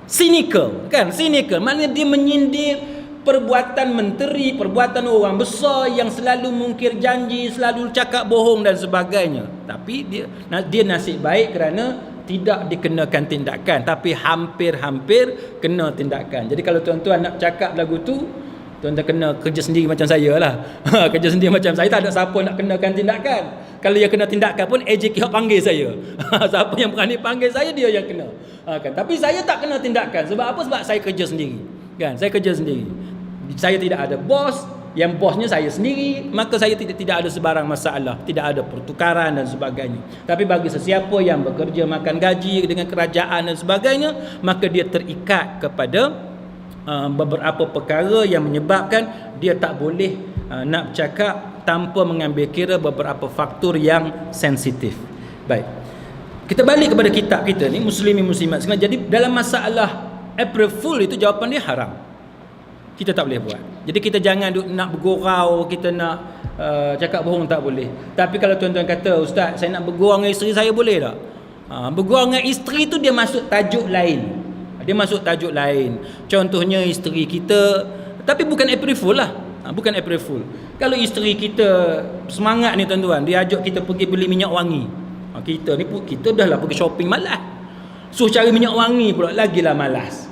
Cynical, kan? Cynical maknanya dia menyindir perbuatan menteri, perbuatan orang besar yang selalu mungkir janji, selalu cakap bohong dan sebagainya. Tapi dia nasib baik kerana tidak dikenakan tindakan, tapi hampir-hampir kena tindakan. Jadi kalau tuan-tuan nak cakap lagu tu, tuan-tuan kena kerja sendiri macam saya lah. Kerja sendiri macam saya, tak ada siapa nak kenakan tindakan. Kalau dia kena tindakan pun AJK panggil saya. Siapa yang berani panggil saya, dia yang kena. Kan? Tapi saya tak kena tindakan. Sebab apa? Sebab saya kerja sendiri. Kan? Saya kerja sendiri. Saya tidak ada bos, yang bosnya saya sendiri, maka saya tidak ada sebarang masalah, tidak ada pertukaran dan sebagainya. Tapi bagi sesiapa yang bekerja makan gaji dengan kerajaan dan sebagainya, maka dia terikat kepada beberapa perkara yang menyebabkan dia tak boleh nak bercakap tanpa mengambil kira beberapa faktor yang sensitif. Baik. Kita balik kepada kitab kita ni, muslimin muslimat sekalian. Jadi dalam masalah April Fool itu jawapan dia haram. Kita tak boleh buat. Jadi kita jangan nak bergurau, kita nak cakap bohong, tak boleh. Tapi kalau tuan-tuan kata, ustaz saya nak bergurau dengan isteri saya, boleh tak? Bergurau dengan isteri tu dia masuk tajuk lain. Dia masuk tajuk lain. Contohnya isteri kita, tapi bukan April Fool lah. Bukan April Fool. Kalau isteri kita semangat ni tuan-tuan, dia ajak kita pergi beli minyak wangi. Kita dah lah pergi shopping malas. Suruh cari minyak wangi pula, lagilah malas.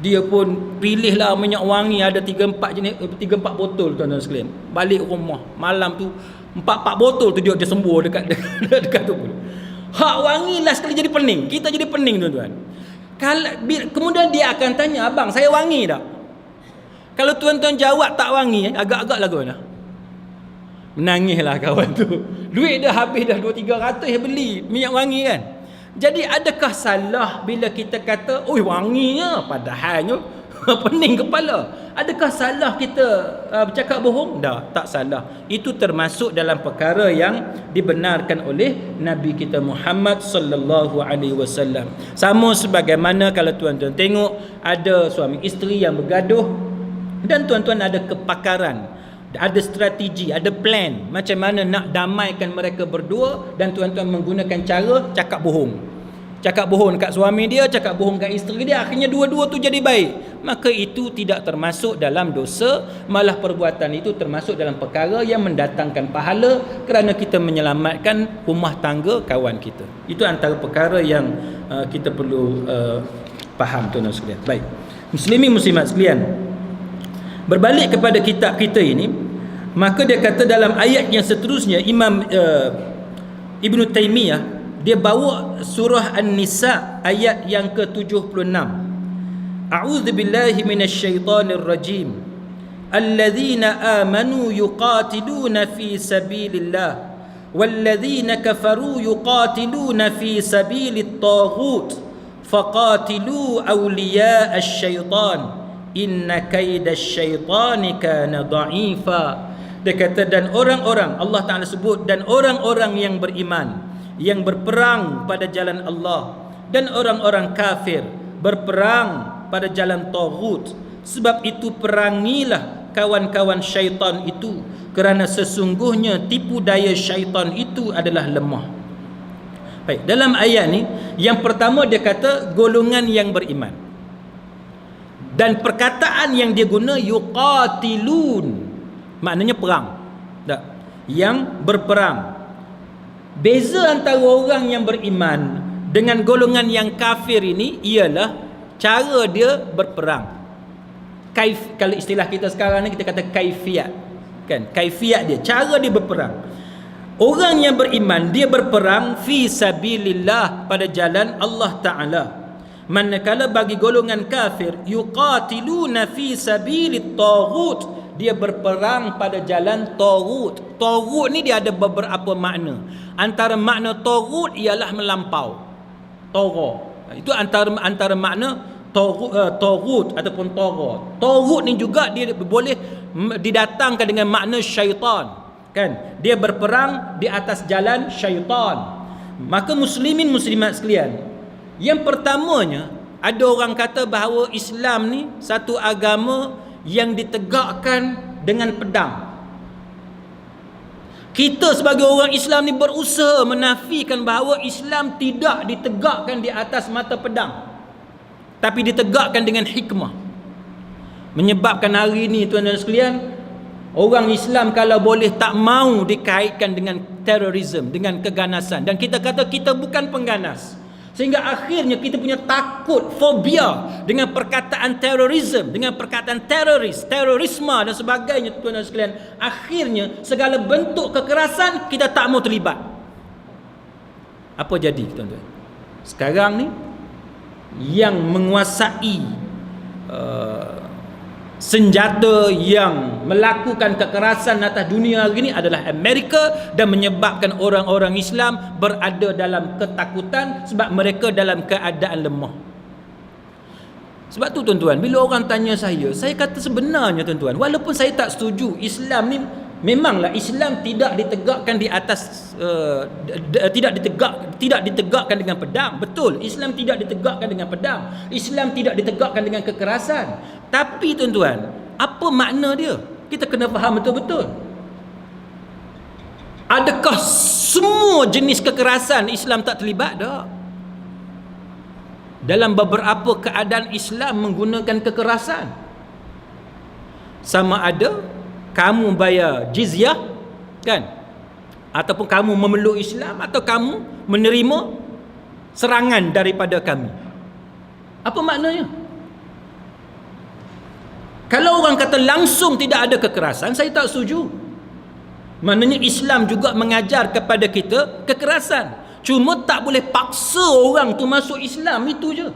Dia pun pilihlah minyak wangi, ada 3-4 jenis, 3-4 botol tuan-tuan sekalian. Balik rumah malam tu 4 botol tu dia sembur dekat tu pun. Hak wangi last sekali jadi pening. Kita jadi pening tuan-tuan. Kemudian dia akan tanya, abang saya wangi tak? Kalau tuan-tuan jawab tak wangi, agak-agak lagu mana? Menangislah kawan tu. Duit dah habis dah 200-300 beli minyak wangi kan. Jadi adakah salah bila kita kata, oi wanginya, padahalnya pening kepala? Adakah salah kita bercakap bohong? Tak salah. Itu termasuk dalam perkara yang dibenarkan oleh Nabi kita Muhammad sallallahu alaihi wasallam. Sama sebagaimana kalau tuan-tuan tengok ada suami isteri yang bergaduh dan tuan-tuan ada kepakaran, ada strategi, ada plan macam mana nak damaikan mereka berdua, dan tuan-tuan menggunakan cara cakap bohong. Cakap bohong kat suami dia, cakap bohong kat isteri dia, akhirnya dua-dua tu jadi baik. Maka itu tidak termasuk dalam dosa, malah perbuatan itu termasuk dalam perkara yang mendatangkan pahala kerana kita menyelamatkan rumah tangga kawan kita. Itu antara perkara yang kita perlu faham tuan-tuan sekalian. Baik. Muslimin muslimat sekalian, berbalik kepada kitab kita ini, maka dia kata dalam ayat yang seterusnya, Imam Ibn Taymiyah dia bawa surah An-Nisa ayat yang ke-76. A'udzubillahi minasyaitonir rajim. Alladzina amanu yuqatiluna fi sabilillah walladzina kafaru yuqatiluna fi sabilit taghut faqatilu awliya asy-syaitan inna kaidasy-syaitani kana dha'ifa. Dia kata, dan orang-orang, Allah Ta'ala sebut, dan orang-orang yang beriman yang berperang pada jalan Allah, dan orang-orang kafir berperang pada jalan taghut. Sebab itu perangilah kawan-kawan syaitan itu, kerana sesungguhnya tipu daya syaitan itu adalah lemah. Baik, dalam ayat ni yang pertama dia kata golongan yang beriman, dan perkataan yang dia guna yuqatilun, maknanya perang. Tak? Yang berperang. Beza antara orang yang beriman dengan golongan yang kafir ini ialah cara dia berperang. Kalau istilah kita sekarang ni kita kata kaifiat. Kan? Kaifiat dia, cara dia berperang. Orang yang beriman dia berperang fi sabilillah, pada jalan Allah Ta'ala. Manakala bagi golongan kafir yuqatiluna fi sabilit taghut, dia berperang pada jalan taghut. Taghut ni dia ada beberapa makna. Antara makna taghut ialah melampau. Tagha. Itu antara makna taghut ataupun tagha. Taghut ni juga dia boleh didatangkan dengan makna syaitan. Kan? Dia berperang di atas jalan syaitan. Maka muslimin muslimat sekalian, yang pertamanya, ada orang kata bahawa Islam ni satu agama yang ditegakkan dengan pedang. Kita sebagai orang Islam ni berusaha menafikan bahawa Islam tidak ditegakkan di atas mata pedang, tapi ditegakkan dengan hikmah. Menyebabkan hari ini tuan-tuan sekalian, orang Islam kalau boleh tak mau dikaitkan dengan terorisme, dengan keganasan. Dan kita kata kita bukan pengganas. Sehingga akhirnya kita punya takut, fobia dengan perkataan terorisme, dengan perkataan teroris, terorisme dan sebagainya tuan-tuan sekalian. Akhirnya segala bentuk kekerasan kita tak mau terlibat. Apa jadi tuan-tuan? Sekarang ni yang menguasai senjata yang melakukan kekerasan atas dunia hari ini adalah Amerika, dan menyebabkan orang-orang Islam berada dalam ketakutan sebab mereka dalam keadaan lemah. Sebab tu tuan-tuan, bila orang tanya saya kata sebenarnya tuan-tuan, walaupun saya tak setuju Islam ni Memanglah Islam tidak ditegakkan di atas tidak ditegakkan dengan pedang. Betul, Islam tidak ditegakkan dengan pedang. Islam tidak ditegakkan dengan kekerasan. Tapi tuan-tuan, apa makna dia? Kita kena faham betul-betul. Adakah semua jenis kekerasan Islam tak terlibat? Tak. Dalam beberapa keadaan Islam menggunakan kekerasan. Sama ada kamu bayar jizyah, kan, ataupun kamu memeluk Islam, atau kamu menerima serangan daripada kami. Apa maknanya? Kalau orang kata langsung tidak ada kekerasan, saya tak setuju. Maknanya Islam juga mengajar kepada kita kekerasan. Cuma tak boleh paksa orang tu masuk Islam, itu je.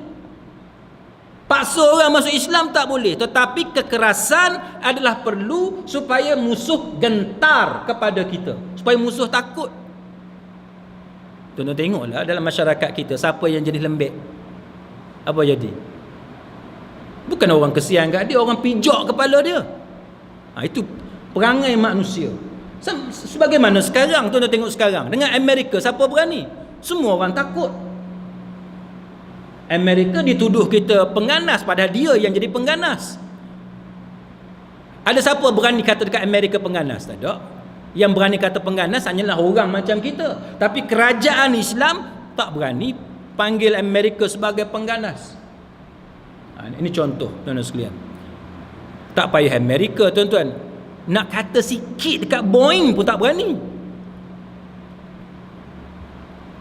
Paksa orang masuk Islam tak boleh. Tetapi kekerasan adalah perlu supaya musuh gentar kepada kita, supaya musuh takut. Tuan-tuan tengoklah dalam masyarakat kita, siapa yang jenis lembek, apa jadi? Bukan orang kesian kat dia, orang pijak kepala dia. Itu perangai manusia. Sebagaimana sekarang, tuan-tuan tengok sekarang dengan Amerika, siapa berani? Semua orang takut. Amerika dituduh kita pengganas, padahal dia yang jadi pengganas. Ada siapa berani kata dekat Amerika pengganas? Tak ada. Yang berani kata pengganas hanyalah orang macam kita. Tapi kerajaan Islam tak berani panggil Amerika sebagai pengganas. Ini contoh, tuan-tuan sekalian. Tak payah Amerika, tuan-tuan, nak kata sikit dekat Boeing pun tak berani.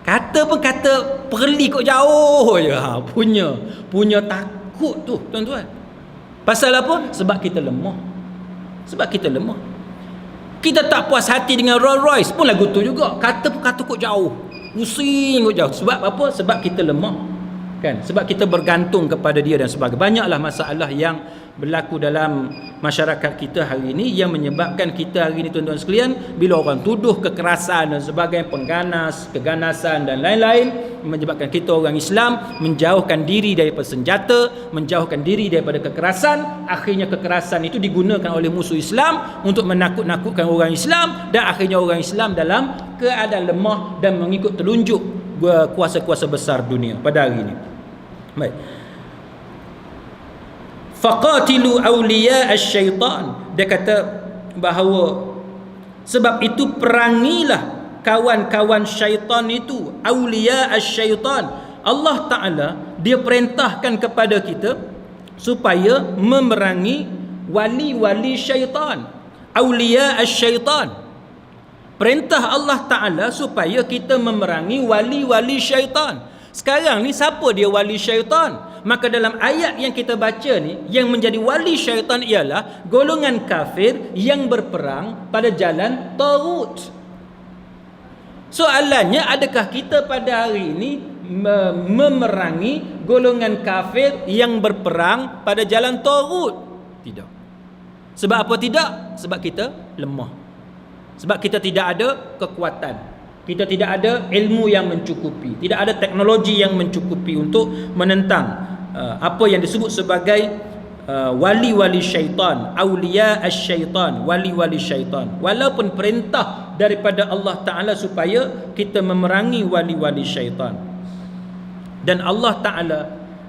Kata pun kata perli kok jauh je. Punya takut tu, tuan-tuan. Pasal apa? Sebab kita lemah. Sebab kita lemah. Kita tak puas hati dengan Rolls Royce pun lagu tu juga. Kata pun kata kok jauh. Pusing kok jauh. Sebab apa? Sebab kita lemah. Kan? Sebab kita bergantung kepada dia dan sebagainya. Banyaklah masalah yang berlaku dalam masyarakat kita hari ini yang menyebabkan kita hari ini, tuan-tuan sekalian, bila orang tuduh kekerasan dan sebagainya, pengganas, keganasan dan lain-lain, menyebabkan kita orang Islam menjauhkan diri daripada senjata, menjauhkan diri daripada kekerasan. Akhirnya kekerasan itu digunakan oleh musuh Islam untuk menakut-nakutkan orang Islam, dan akhirnya orang Islam dalam keadaan lemah dan mengikut telunjuk kuasa-kuasa besar dunia pada hari ini. Baik. Faqatilu awliya asy-syaitan. Dia kata bahawa sebab itu perangilah kawan-kawan syaitan itu, awliya asy-syaitan. Allah Ta'ala dia perintahkan kepada kita supaya memerangi wali-wali syaitan, awliya asy-syaitan. Perintah Allah Ta'ala supaya kita memerangi wali-wali syaitan. Sekarang ni siapa dia wali syaitan? Maka dalam ayat yang kita baca ni, yang menjadi wali syaitan ialah golongan kafir yang berperang pada jalan Taghut. Soalannya, adakah kita pada hari ini memerangi golongan kafir yang berperang pada jalan Taghut? Tidak. Sebab apa tidak? Sebab kita lemah. Sebab kita tidak ada kekuatan. Kita tidak ada ilmu yang mencukupi, tidak ada teknologi yang mencukupi untuk menentang apa yang disebut sebagai wali-wali syaitan, awliya asy-syaitan, wali-wali syaitan. Walaupun perintah daripada Allah Ta'ala supaya kita memerangi wali-wali syaitan. Dan Allah Ta'ala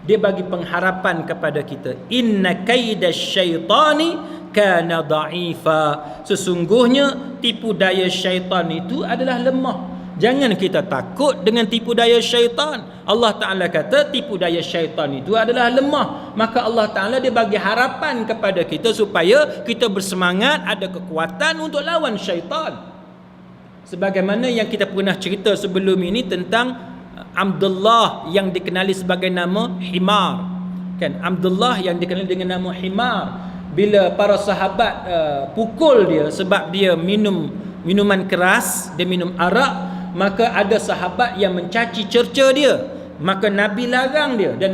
dia bagi pengharapan kepada kita, inna kaidasy-syaitani kana dha'ifa. Sesungguhnya tipu daya syaitan itu adalah lemah. Jangan kita takut dengan tipu daya syaitan. Allah Ta'ala kata tipu daya syaitan itu adalah lemah. Maka Allah Ta'ala dia bagi harapan kepada kita supaya kita bersemangat, ada kekuatan untuk lawan syaitan. Sebagaimana yang kita pernah cerita sebelum ini tentang Abdullah yang dikenali sebagai nama Himar. Kan, Abdullah yang dikenali dengan nama Himar. Bila para sahabat pukul dia sebab dia minum minuman keras, dia minum arak, maka ada sahabat yang mencaci cerca dia. Maka Nabi larang dia, dan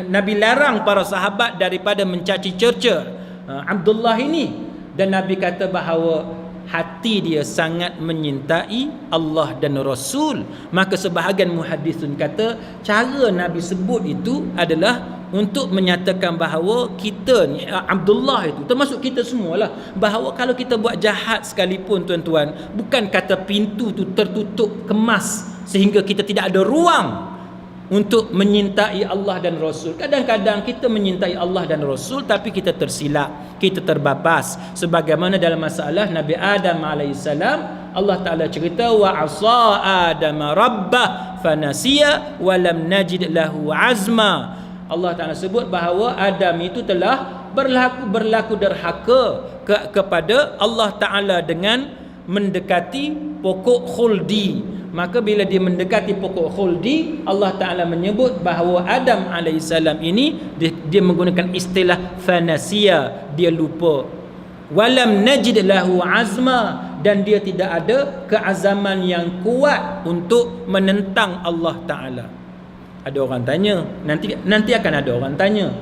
Nabi larang para sahabat daripada mencaci cerca Abdullah ini. Dan Nabi kata bahawa hati dia sangat menyintai Allah dan Rasul. Maka sebahagian muhaddisun kata cara Nabi sebut itu adalah untuk menyatakan bahawa kita ni, Abdullah itu termasuk kita semualah, bahawa kalau kita buat jahat sekalipun tuan-tuan, bukan kata pintu tu tertutup kemas sehingga kita tidak ada ruang untuk menyintai Allah dan Rasul. Kadang-kadang kita menyintai Allah dan Rasul tapi kita tersilap, kita terbabas. Sebagaimana dalam masalah Nabi Adam AS, Allah Ta'ala cerita, wa asa Adam rabbah fanasiya wa lam najid lahu azma. Allah Ta'ala sebut bahawa Adam itu telah berlaku derhaka kepada Allah Ta'ala dengan mendekati pokok khuldi. Maka bila dia mendekati pokok khuldi, Allah Ta'ala menyebut bahawa Adam AS ini dia menggunakan istilah fanasiya, dia lupa. Walam najid lahu azma, dan dia tidak ada keazaman yang kuat untuk menentang Allah Ta'ala. Ada orang tanya, nanti akan ada orang tanya,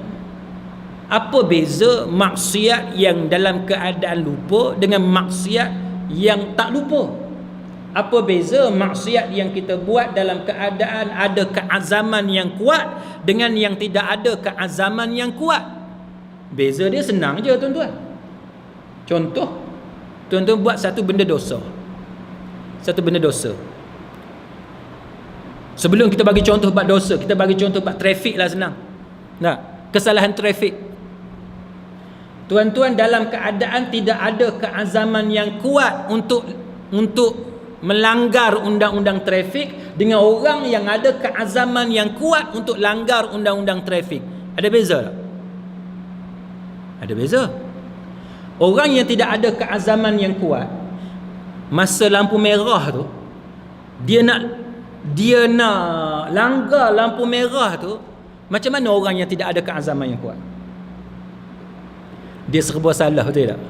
apa beza maksiat yang dalam keadaan lupa dengan maksiat yang tak lupa? Apa beza maksiat yang kita buat dalam keadaan ada keazaman yang kuat dengan yang tidak ada keazaman yang kuat? Beza dia senang je tuan-tuan. Contoh, tuan-tuan buat satu benda dosa. Sebelum kita bagi contoh bab dosa, kita bagi contoh bab trafik lah, senang. Nah, kesalahan trafik. Tuan-tuan dalam keadaan tidak ada keazaman yang kuat untuk melanggar undang-undang trafik dengan orang yang ada keazaman yang kuat untuk langgar undang-undang trafik. Ada beza tak? Ada beza. Orang yang tidak ada keazaman yang kuat, masa lampu merah tu, dia nak langgar lampu merah tu, macam mana orang yang tidak ada keazaman yang kuat? Dia serba salah, betul tak?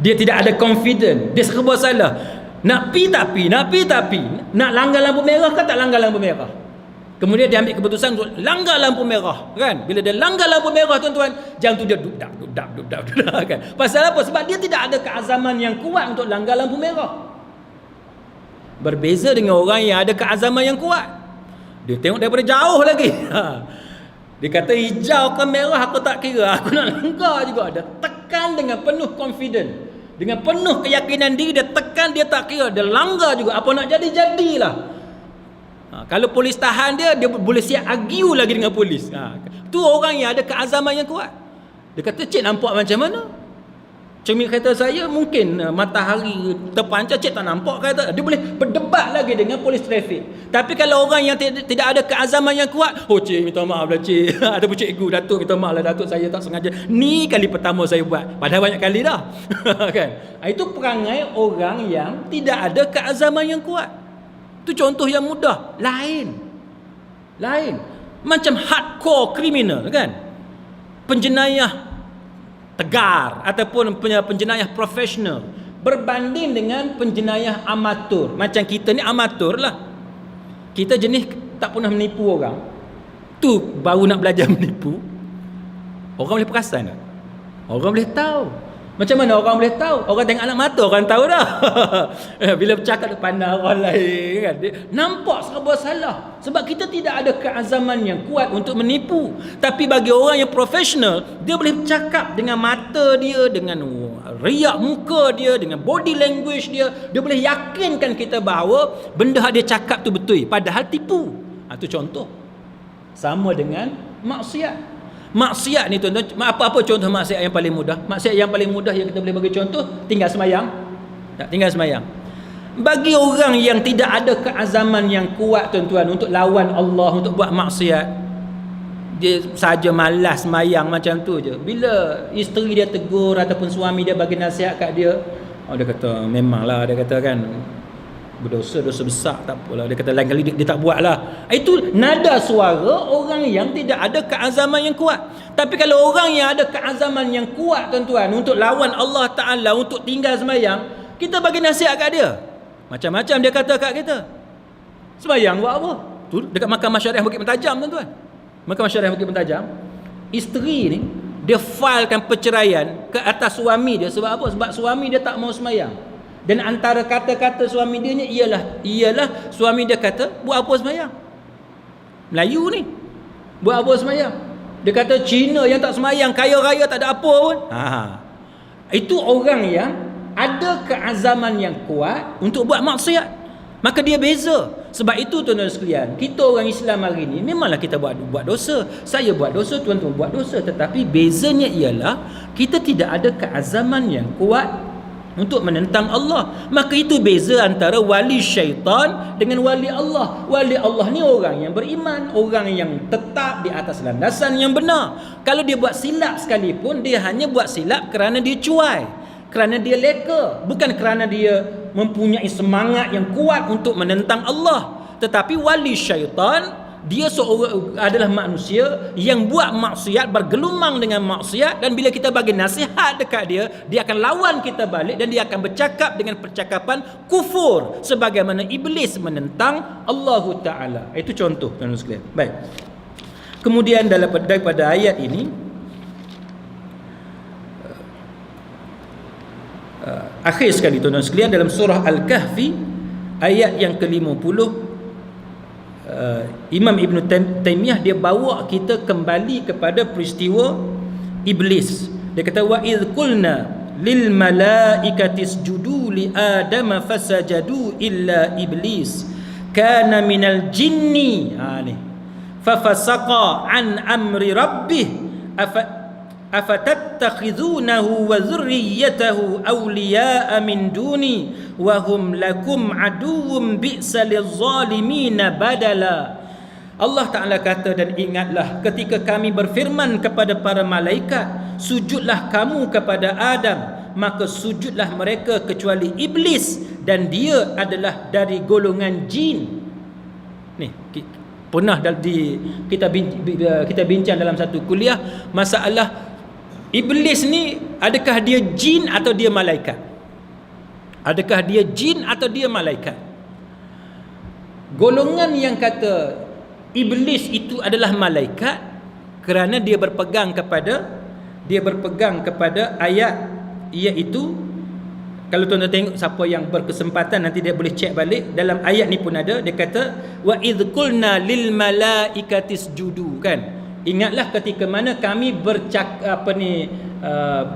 Dia tidak ada confident, dia serba salah. Nak pi tapi, nak langgar lampu merah kan tak langgar lampu merah. Kemudian dia ambil keputusan untuk langgar lampu merah, kan? Bila dia langgar lampu merah tuan-tuan, jam tu dia dudap kan? Pasal apa? Sebab dia tidak ada keazaman yang kuat untuk langgar lampu merah. Berbeza dengan orang yang ada keazaman yang kuat. Dia tengok daripada jauh lagi. Dia kata hijau ke merah aku tak kira, aku nak langgar juga. Dia tekan dengan penuh confident, dengan penuh keyakinan diri, dia tekan, dia tak kira, dia langgar juga. Apa nak jadi, jadilah. Kalau polis tahan dia boleh siap argue lagi dengan polis. Tu orang yang ada keazaman yang kuat. Dia kata, cik nampak macam mana? Cermin kereta saya mungkin matahari terpancar, cik tak nampak kereta. Dia boleh berdebat lagi dengan polis trafik. Tapi kalau orang yang tidak ada keazaman yang kuat, oh cik minta maaf lah cik, ada pun cikgu, Datuk minta maaf lah Datuk, saya tak sengaja. Ni kali pertama saya buat, padahal banyak kali dah. Kan? Itu perangai orang yang tidak ada keazaman yang kuat. Itu contoh yang mudah. Lain. Macam hardcore criminal, kan? Penjenayah tegar ataupun penjenayah profesional berbanding dengan penjenayah amatur. Macam kita ni amatur lah, kita jenis tak pernah menipu orang, tu baru nak belajar menipu. Orang boleh perasan tak? Orang boleh tahu. Macam mana orang boleh tahu? Orang tengok anak mata, orang tahu dah. Bila bercakap dia pandang orang lain, kan? Dia nampak serba salah. Sebab kita tidak ada keazaman yang kuat untuk menipu. Tapi bagi orang yang profesional, dia boleh bercakap dengan mata dia, dengan riak muka dia, dengan body language dia. Dia boleh yakinkan kita bahawa benda dia cakap tu betul, padahal tipu. Itu contoh. Sama dengan maksiat. Maksiat ni tuan-tuan, apa contoh maksiat yang paling mudah? Maksiat yang paling mudah yang kita boleh bagi contoh, tinggal semayang. Tak, tinggal semayang. Bagi orang yang tidak ada keazaman yang kuat tuan-tuan untuk lawan Allah, untuk buat maksiat, dia saja malas semayang macam tu je. Bila isteri dia tegur ataupun suami dia bagi nasihat kat dia, dia kata memanglah, dia kata kan, berdosa besar, tak apalah. Dia kata lain kali dia tak buat lah. Itu nada suara orang yang tidak ada keazaman yang kuat. Tapi kalau orang yang ada keazaman yang kuat tuan-tuan untuk lawan Allah Ta'ala, untuk tinggal semayang, kita bagi nasihat kat dia, macam-macam dia kata kat kita. Semayang buat apa? Tu dekat Mahkamah Syariah Bukit Pentajam tuan-tuan. Mahkamah Syariah Bukit Pentajam, isteri ni dia filekan perceraian ke atas suami dia. Sebab apa? Sebab suami dia tak mau semayang. Dan antara kata-kata suami dia ialah suami dia kata, buat apa semayang? Melayu ni. Buat apa semayang? Dia kata Cina yang tak semayang, kaya raya tak ada apa pun. Itu orang yang ada keazaman yang kuat untuk buat maksiat. Maka dia beza. Sebab itu tuan-tuan sekalian, kita orang Islam hari ni memanglah kita buat dosa. Saya buat dosa, tuan-tuan buat dosa. Tetapi bezanya ialah kita tidak ada keazaman yang kuat untuk menentang Allah. Maka itu beza antara wali syaitan dengan wali Allah. Wali Allah ni orang yang beriman, orang yang tetap di atas landasan yang benar. Kalau dia buat silap sekalipun, dia hanya buat silap kerana dia cuai, kerana dia leka, bukan kerana dia mempunyai semangat yang kuat untuk menentang Allah. Tetapi wali syaitan, dia seorang adalah manusia yang buat maksiat, bergelumang dengan maksiat, dan bila kita bagi nasihat dekat dia, dia akan lawan kita balik dan dia akan bercakap dengan percakapan kufur sebagaimana iblis menentang Allah Ta'ala. Itu contoh, tuan-tuan sekalian. Baik. Kemudian daripada ayat ini, akhir sekali tuan-tuan sekalian, dalam surah Al-Kahfi ayat yang ke-50, Imam Ibn Taymiyah dia bawa kita kembali kepada peristiwa iblis. Dia kata wa idh qulna lil malaikati isjudu li adama fasajadu illa iblis kana minal jinni ni fafasaqa an amri rabbih afatattakhizunahu wa dhurriyyatahu awliya'a min duni wa hum lakum aduwwum bi'sa lizzalimina badala. Allah Ta'ala kata, dan ingatlah ketika kami berfirman kepada para malaikat, sujudlah kamu kepada Adam, maka sujudlah mereka kecuali iblis, dan dia adalah dari golongan jin. Ni pernah kita bincang dalam satu kuliah masalah iblis ni, adakah dia jin atau dia malaikat? Adakah dia jin atau dia malaikat? Golongan yang kata iblis itu adalah malaikat kerana dia berpegang kepada ayat, iaitu kalau tuan-tuan tengok, siapa yang berkesempatan nanti dia boleh cek balik, dalam ayat ni pun ada, dia kata wa idh qulna lil malaikati isjudu, kan? Ingatlah ketika mana kami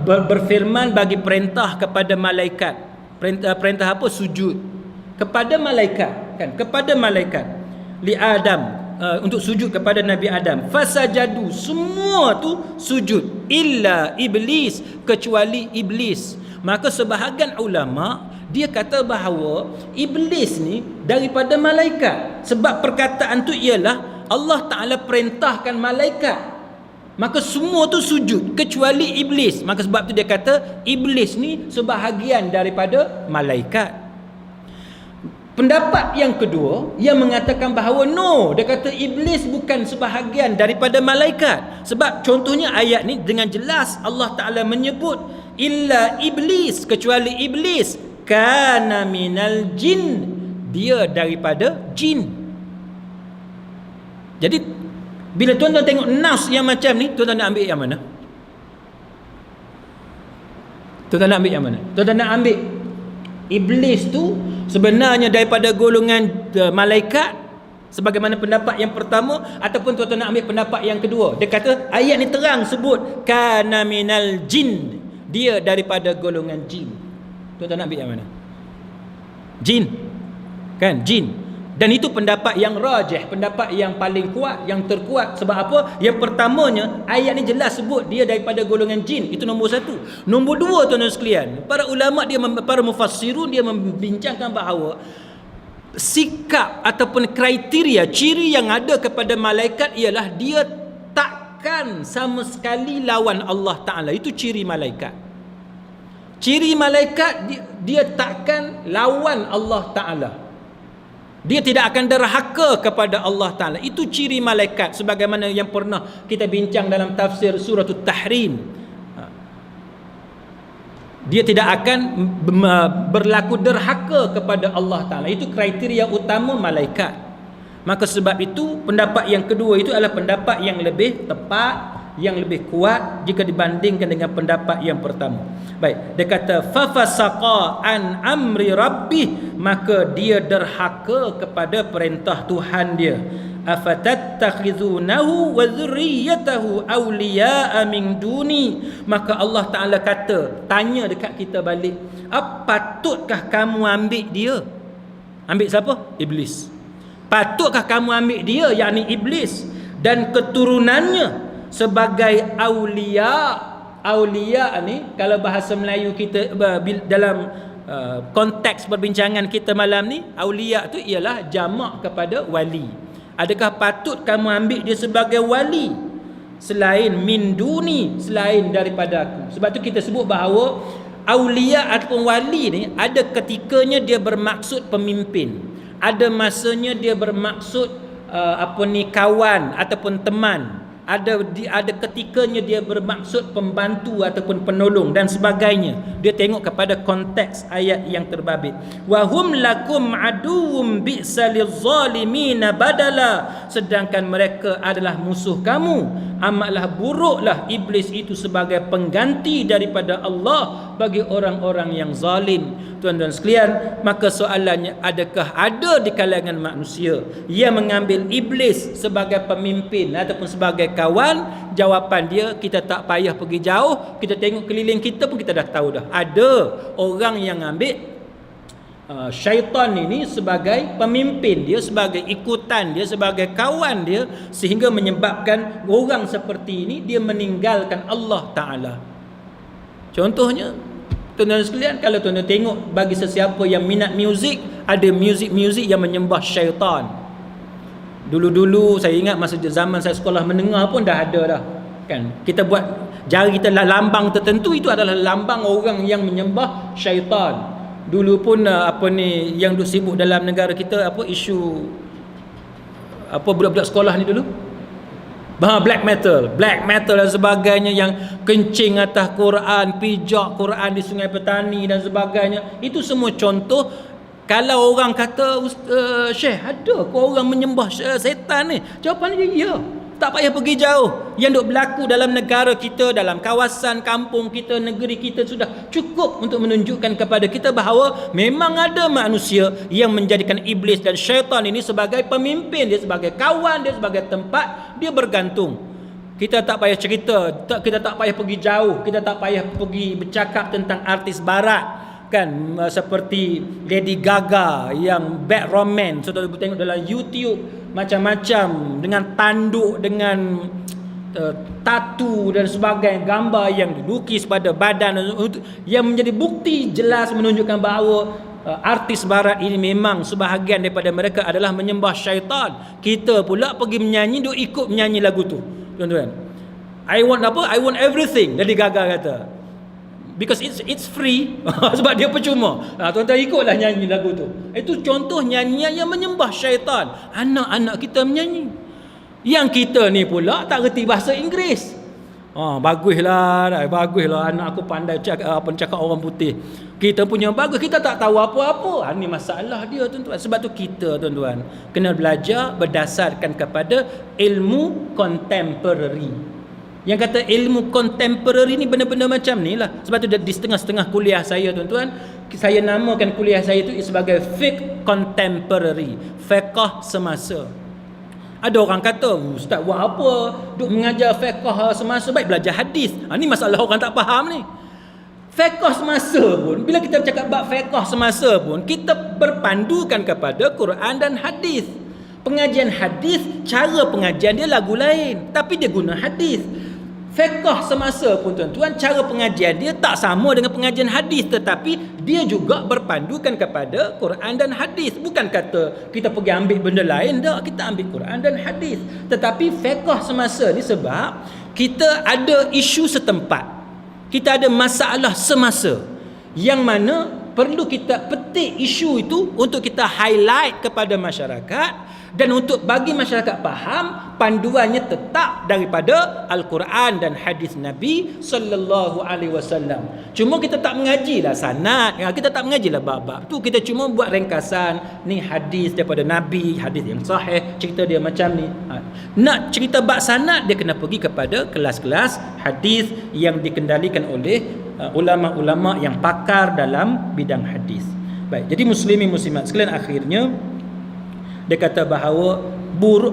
berfirman bagi perintah kepada malaikat. Perintah apa? Sujud kepada malaikat, kan? Kepada malaikat li Adam, untuk sujud kepada Nabi Adam. Fasajadu, semua tu sujud, illa iblis, kecuali iblis. Maka sebahagian ulama dia kata bahawa iblis ni daripada malaikat, sebab perkataan tu ialah Allah Ta'ala perintahkan malaikat, maka semua tu sujud kecuali iblis. Maka sebab tu dia kata iblis ni sebahagian daripada malaikat. Pendapat yang kedua yang mengatakan bahawa no, dia kata iblis bukan sebahagian daripada malaikat. Sebab contohnya ayat ni dengan jelas Allah Ta'ala menyebut illa iblis, kecuali iblis, kana minal jin, dia daripada jin. Jadi bila tuan-tuan tengok nas yang macam ni, tuan-tuan nak ambil yang mana? Tuan-tuan nak ambil yang mana? Tuan-tuan nak ambil iblis tu sebenarnya daripada golongan malaikat sebagaimana pendapat yang pertama, ataupun tuan-tuan nak ambil pendapat yang kedua? Dia kata ayat ni terang sebut kana minal jin, dia daripada golongan jin. Tuan-tuan nak ambil yang mana? Jin, kan? Jin. Dan itu pendapat yang rajih, pendapat yang paling kuat, yang terkuat. Sebab apa? Yang pertamanya, ayat ni jelas sebut dia daripada golongan jin. Itu nombor satu. Nombor dua, tuan-tuan sekalian, para ulama, para mufassirun, dia membincangkan bahawa sikap ataupun kriteria, ciri yang ada kepada malaikat ialah dia takkan sama sekali lawan Allah Ta'ala. Itu ciri malaikat. Ciri malaikat, dia takkan lawan Allah Ta'ala. Dia tidak akan derhaka kepada Allah Ta'ala. Itu ciri malaikat, sebagaimana yang pernah kita bincang dalam tafsir surah At-Tahrim. Dia tidak akan berlaku derhaka kepada Allah Ta'ala. Itu kriteria utama malaikat. Maka sebab itu pendapat yang kedua itu adalah pendapat yang lebih tepat, yang lebih kuat jika dibandingkan dengan pendapat yang pertama. Baik, dia kata fafasaqa an amri rabbih, maka dia derhaka kepada perintah Tuhan dia. Afatattakhizunahu wa dzurriyyatahu awliya'a min duni, maka Allah Taala kata, tanya dekat kita balik, patutkah kamu ambil dia? Ambil siapa? Iblis. Patutkah kamu ambil dia, yakni iblis dan keturunannya sebagai aulia? Aulia ni kalau bahasa Melayu kita dalam konteks perbincangan kita malam ni, aulia tu ialah jamak kepada wali. Adakah patut kamu ambil dia sebagai wali selain min duni, selain daripada aku? Sebab tu kita sebut bahawa aulia ataupun wali ni ada ketikanya dia bermaksud pemimpin, ada masanya dia bermaksud kawan ataupun teman, ada ketikanya dia bermaksud pembantu ataupun penolong dan sebagainya. Dia tengok kepada konteks ayat yang terbabit. Wa hum lakum aduwwum bi'sal zalimin badala, sedangkan mereka adalah musuh kamu. Amatlah buruklah iblis itu sebagai pengganti daripada Allah bagi orang-orang yang zalim. Tuan-tuan sekalian, maka soalannya, adakah ada di kalangan manusia yang mengambil iblis sebagai pemimpin ataupun sebagai kawan? Jawapan dia, kita tak payah pergi jauh, kita tengok keliling kita pun kita dah tahu dah. Ada orang yang ambil syaitan ini sebagai pemimpin dia, sebagai ikutan dia, sebagai kawan dia, sehingga menyebabkan orang seperti ini dia meninggalkan Allah Ta'ala. Contohnya, tuan-tuan sekalian, kalau tuan-tuan tengok bagi sesiapa yang minat muzik, ada muzik-muzik yang menyembah syaitan. Dulu-dulu saya ingat masa zaman saya sekolah menengah pun dah ada dah. Kan? Kita buat jari kita lambang tertentu, itu adalah lambang orang yang menyembah syaitan. Dulu pun yang duk sibuk dalam negara kita isu budak-budak sekolah ni dulu. Black metal dan sebagainya, yang kencing atas Quran, pijak Quran di Sungai Petani dan sebagainya. Itu semua contoh. Kalau orang kata, Syekh, ada ke orang menyembah setan ni? Jawapan dia, ya. Tak payah pergi jauh. Yang duk berlaku dalam negara kita, dalam kawasan kampung kita, negeri kita, sudah cukup untuk menunjukkan kepada kita bahawa memang ada manusia yang menjadikan iblis dan syaitan ini sebagai pemimpin dia, sebagai kawan dia, sebagai tempat dia bergantung. Kita tak payah cerita, kita tak payah pergi jauh, kita tak payah pergi bercakap tentang artis barat, kan, seperti Lady Gaga yang bad romance. Saudara tengok dalam YouTube macam-macam, dengan tanduk, dengan tatu dan sebagainya, gambar yang dilukis pada badan, yang menjadi bukti jelas menunjukkan bahawa artis barat ini memang sebahagian daripada mereka adalah menyembah syaitan. Kita pula pergi menyanyi, duk ikut menyanyi lagu tu, tuan-tuan. I want everything, Lady Gaga kata, because it's free. Sebab dia percuma. Tuan-tuan ikutlah nyanyi lagu tu. Itu contoh nyanyian yang menyembah syaitan. Anak-anak kita menyanyi. Yang kita ni pula tak reti bahasa Inggeris. Baguslah anak aku pandai cakap orang putih. Kita punya bagus, kita tak tahu apa-apa. Ini masalah dia, tuan-tuan. Sebab tu kita, tuan-tuan, kena belajar berdasarkan kepada ilmu contemporary. Yang kata ilmu contemporary ni benar-benar macam ni lah. Sebab tu di setengah-setengah kuliah saya, tuan-tuan, saya namakan kuliah saya tu sebagai fiqh contemporary, fiqh semasa. Ada orang kata, ustaz buat apa duk mengajar fiqh semasa, baik belajar hadis. Ni masalah orang tak faham ni. Fiqh semasa pun, bila kita bercakap bab fiqh semasa pun, kita berpandukan kepada Quran dan hadis. Pengajian hadis, cara pengajian dia lagu lain, tapi dia guna hadis. Fiqh semasa pun, tuan-tuan, cara pengajian dia tak sama dengan pengajian hadis, tetapi dia juga berpandukan kepada Quran dan hadis. Bukan kata kita pergi ambil benda lain, tak, kita ambil Quran dan hadis. Tetapi fiqh semasa ni sebab kita ada isu setempat, kita ada masalah semasa, yang mana perlu kita petik isu itu untuk kita highlight kepada masyarakat, Dan untuk bagi masyarakat faham, panduannya tetap daripada Al-Quran dan hadis Nabi sallallahu alaihi wasallam. Cuma kita tak mengajilah sanad, kita tak mengajilah bab-bab tu, kita cuma buat ringkasan, ni hadis daripada Nabi, hadis yang sahih, cerita dia macam ni. Nak cerita bab sanad, dia kena pergi kepada kelas-kelas hadis yang dikendalikan oleh ulama-ulama yang pakar dalam bidang hadis. Baik, jadi muslimin muslimat sekalian, akhirnya dia kata bahawa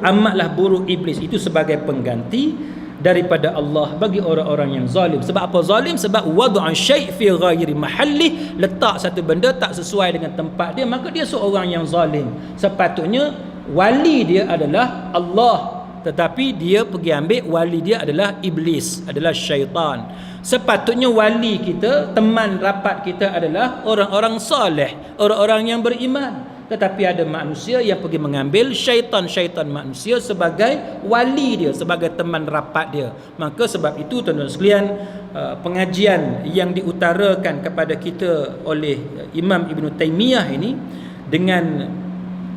amatlah buruk iblis itu sebagai pengganti daripada Allah bagi orang-orang yang zalim. Sebab apa zalim? Sebab wad'a syai' fi ghairi mahalli, letak satu benda tak sesuai dengan tempat dia, maka dia seorang yang zalim. Sepatutnya wali dia adalah Allah, tetapi dia pergi ambil wali dia adalah iblis, adalah syaitan. Sepatutnya wali kita, teman rapat kita adalah orang-orang soleh, orang-orang yang beriman. Tetapi ada manusia yang pergi mengambil syaitan-syaitan manusia sebagai wali dia, sebagai teman rapat dia. Maka sebab itu tuan-tuan sekalian, pengajian yang diutarakan kepada kita oleh Imam Ibn Taymiyah ini dengan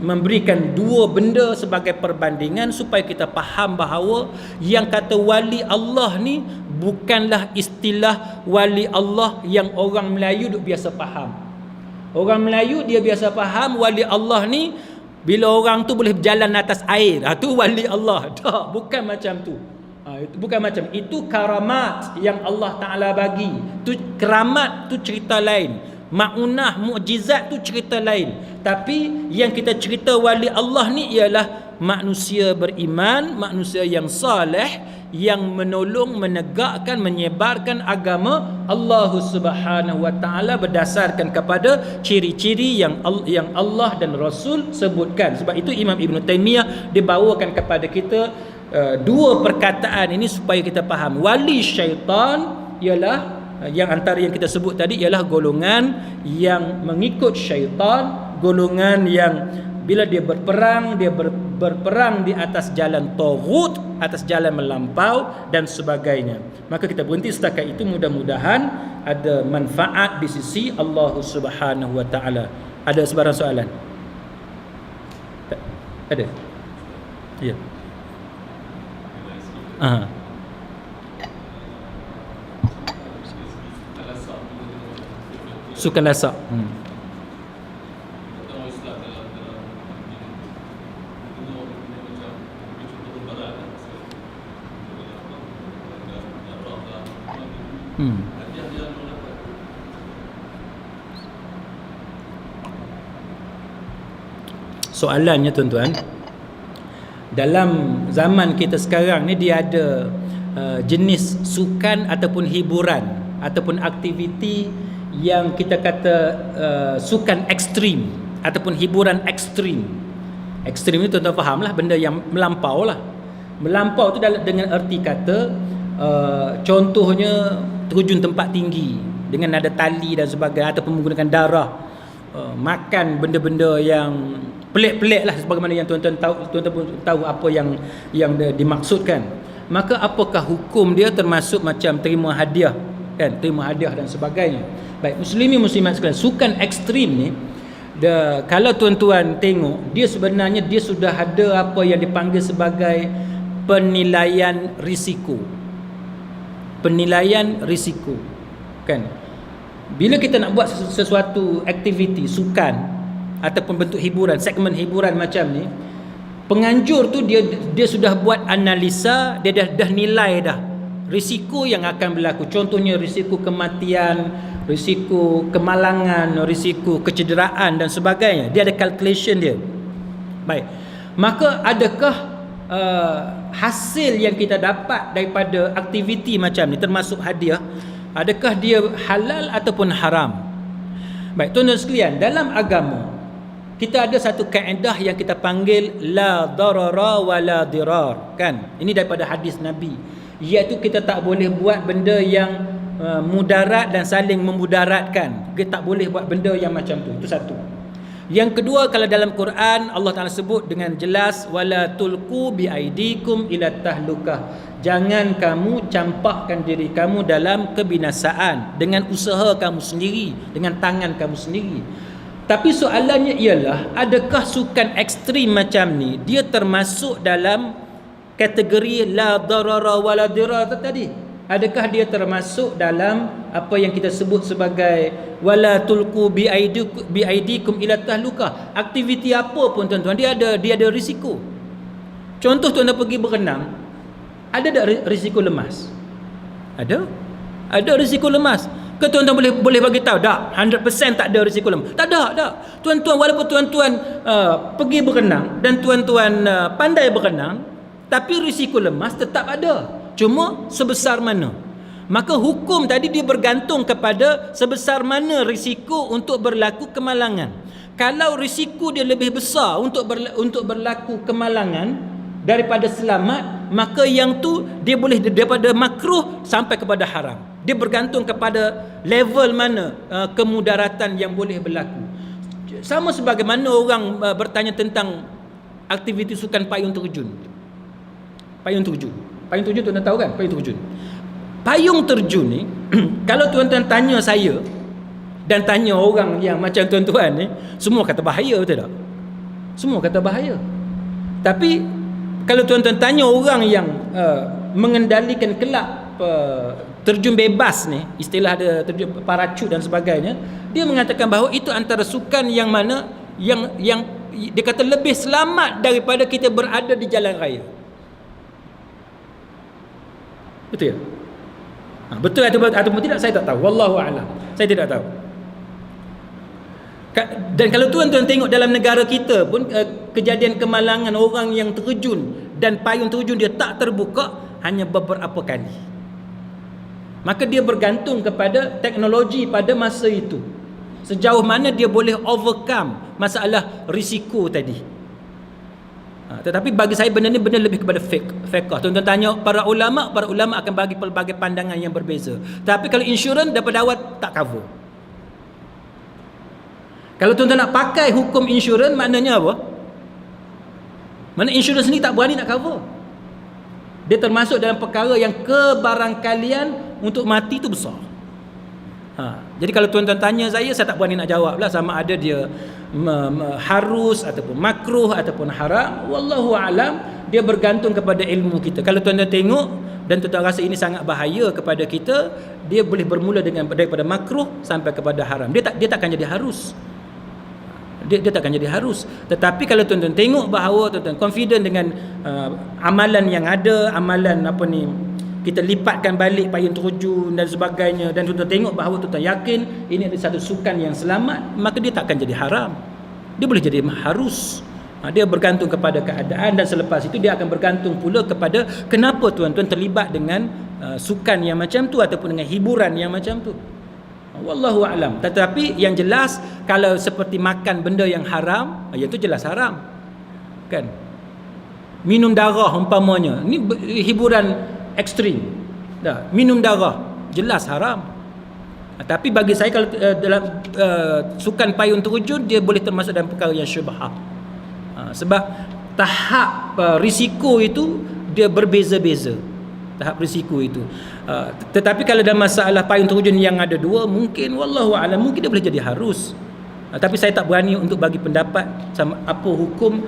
memberikan dua benda sebagai perbandingan supaya kita faham bahawa yang kata wali Allah ni bukanlah istilah wali Allah yang orang Melayu duk biasa faham. Orang Melayu dia biasa faham wali Allah ni bila orang tu boleh berjalan atas air, tu wali Allah. Tak, bukan macam tu. Bukan macam itu, karamat yang Allah Taala bagi. Tu keramat tu cerita lain. Maunah, mukjizat tu cerita lain. Tapi yang kita cerita wali Allah ni ialah manusia beriman, manusia yang saleh, yang menolong, menegakkan, menyebarkan agama Allah Subhanahu wa taala berdasarkan kepada ciri-ciri yang Allah dan Rasul sebutkan. Sebab itu Imam Ibn Taymiyah dibawakan kepada kita dua perkataan ini supaya kita faham. Wali syaitan ialah yang antara yang kita sebut tadi ialah golongan yang mengikut syaitan, golongan yang bila dia berperang, dia berperang di atas jalan taghut, atas jalan melampau dan sebagainya. Maka kita berhenti setakat itu, mudah-mudahan ada manfaat di sisi Allah Subhanahu wa taala. Ada sebarang soalan? Ada? Ya. Sukan lasak. Soalannya tuan-tuan, dalam zaman kita sekarang ni dia ada jenis sukan ataupun hiburan ataupun aktiviti yang kita kata sukan ekstrim ataupun hiburan ekstrim. Ekstrim ni tuan-tuan fahamlah, benda yang melampau lah. Melampau tu dengan erti kata contohnya terjun tempat tinggi dengan ada tali dan sebagainya, ataupun menggunakan darah, makan benda-benda yang pelik-pelik lah, sebagaimana yang tuan-tuan pun tahu apa yang dimaksudkan. Maka apakah hukum dia? Termasuk macam terima hadiah, kan, terima hadiah dan sebagainya. Baik, muslimin muslimat sekalian, sukan ekstrim ni kalau tuan-tuan tengok, dia sebenarnya dia sudah ada apa yang dipanggil sebagai penilaian risiko. Penilaian risiko, kan? Bila kita nak buat sesuatu aktiviti sukan ataupun bentuk hiburan, segmen hiburan macam ni, penganjur tu dia sudah buat analisa, dia dah nilai dah risiko yang akan berlaku. Contohnya risiko kematian, risiko kemalangan, risiko kecederaan dan sebagainya. Dia ada calculation dia. Baik. Maka adakah hasil yang kita dapat daripada aktiviti macam ni, termasuk hadiah, adakah dia halal ataupun haram? Baik, tuan-tuan sekalian, dalam agama kita ada satu kaedah yang kita panggil la darara wa la dirar, kan? Ini daripada hadis Nabi, iaitu kita tak boleh buat benda yang mudarat dan saling memudaratkan. Kita tak boleh buat benda yang macam tu. Itu satu. Yang kedua, kalau dalam Quran Allah Taala sebut dengan jelas, wala tulqu biaidikum ila tahlukah, jangan kamu campakkan diri kamu dalam kebinasaan dengan usaha kamu sendiri, dengan tangan kamu sendiri. Tapi soalannya ialah, adakah sukan ekstrim macam ni dia termasuk dalam kategori la darara wala dirar tadi? Adakah dia termasuk dalam apa yang kita sebut sebagai wala tulqu bi aidikum ila tahlukah? Aktiviti apa pun tuan-tuan, dia ada risiko. Contoh tuan-tuan pergi berenang, ada tak risiko lemas? Ada risiko lemas. Ke tuan-tuan boleh bagi tahu tak 100% tak ada risiko lemas? Tak ada. Tuan-tuan, walaupun tuan-tuan pergi berenang dan tuan-tuan pandai berenang, tapi risiko lemas tetap ada. Cuma sebesar mana? Maka hukum tadi dia bergantung kepada sebesar mana risiko untuk berlaku kemalangan. Kalau risiko dia lebih besar untuk berlaku kemalangan daripada selamat, maka yang tu dia boleh daripada makruh sampai kepada haram. Dia bergantung kepada level mana kemudaratan yang boleh berlaku. Sama sebagaimana orang bertanya tentang aktiviti sukan payung terjun. Payung terjun tuan-tuan tahu kan? Payung terjun ni kalau tuan-tuan tanya saya dan tanya orang yang macam tuan-tuan ni, semua kata bahaya, betul tak? Semua kata bahaya. Tapi kalau tuan-tuan tanya orang yang mengendalikan kelab terjun bebas ni, istilah ada terjun parachute dan sebagainya, dia mengatakan bahawa itu antara sukan yang mana yang dia kata lebih selamat daripada kita berada di jalan raya. Betul ya? Betul ataupun tidak saya tak tahu. Wallahu a'lam. Saya tidak tahu. Dan kalau tuan-tuan tengok dalam negara kita pun kejadian kemalangan orang yang terjun dan payung terjun dia tak terbuka hanya beberapa kali. Maka dia bergantung kepada teknologi pada masa itu. Sejauh mana dia boleh overcome masalah risiko tadi. Tetapi bagi saya benda ni benda lebih kepada fiqh. Tuan-tuan tanya para ulama akan bagi pelbagai pandangan yang berbeza. Tapi kalau insurans daripada awal tak cover. Kalau tuan-tuan nak pakai hukum insurans, maknanya apa? Mana insurans ni tak berani nak cover. Dia termasuk dalam perkara yang kebarangkalian untuk mati tu besar. Jadi kalau tuan-tuan tanya saya tak berani nak jawab lah sama ada dia harus ataupun makruh ataupun haram. Wallahu alam, dia bergantung kepada ilmu kita. Kalau tuan-tuan tengok dan tuan-tuan rasa ini sangat bahaya kepada kita, dia boleh bermula daripada makruh sampai kepada haram. Dia takkan jadi harus. Dia takkan jadi harus. Tetapi kalau tuan-tuan tengok bahawa tuan-tuan confident dengan amalan yang ada, amalan kita lipatkan balik payung terjun dan sebagainya, dan tuan-tuan tengok bahawa tuan-tuan yakin ini adalah satu sukan yang selamat, maka dia takkan jadi haram. Dia boleh jadi harus. Dia bergantung kepada keadaan, dan selepas itu dia akan bergantung pula kepada kenapa tuan-tuan terlibat dengan sukan yang macam tu ataupun dengan hiburan yang macam tu. Wallahu a'lam. Tetapi yang jelas, kalau seperti makan benda yang haram, yang tu jelas haram. Kan? Minum darah umpamanya, ni hiburan ekstrim. Minum darah jelas haram. Tapi bagi saya kalau dalam sukan payung terjun, dia boleh termasuk dalam perkara yang syubhah. Sebab tahap risiko itu dia berbeza-beza. Tahap risiko itu. Tetapi kalau dalam masalah payung terjun yang ada dua, mungkin wallahu a'lam, mungkin dia boleh jadi harus. Tapi saya tak berani untuk bagi pendapat sama apa hukum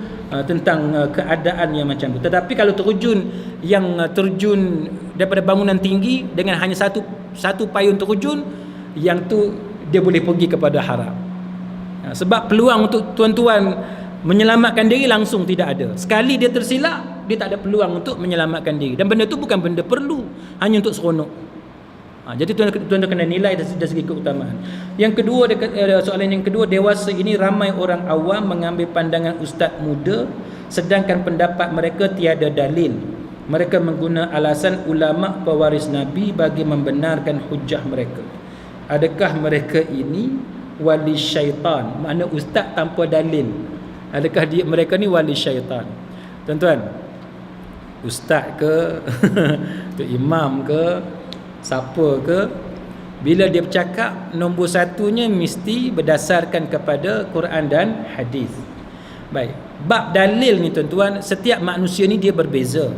tentang keadaan yang macam tu. Tetapi kalau terjun daripada bangunan tinggi dengan hanya satu payung terjun, yang tu dia boleh pergi kepada haram. Sebab peluang untuk tuan-tuan menyelamatkan diri langsung tidak ada. Sekali dia tersilap, dia tak ada peluang untuk menyelamatkan diri. Dan benda tu bukan benda perlu, hanya untuk seronok. Jadi tuan-tuan kena nilai dari segi keutamaan. Yang kedua, soalan yang kedua, dewasa ini ramai orang awam mengambil pandangan ustaz muda, sedangkan pendapat mereka tiada dalil. Mereka mengguna alasan ulama pewaris Nabi bagi membenarkan hujah mereka. Adakah mereka ini wali syaitan? Makna ustaz tanpa dalil. Adakah mereka ni wali syaitan? Tuan-tuan, ustaz ke tu imam ke siapa ke, bila dia bercakap, nombor satunya mesti berdasarkan kepada Quran dan hadis. Baik, bab dalil ni tuan-tuan, setiap manusia ni dia berbeza.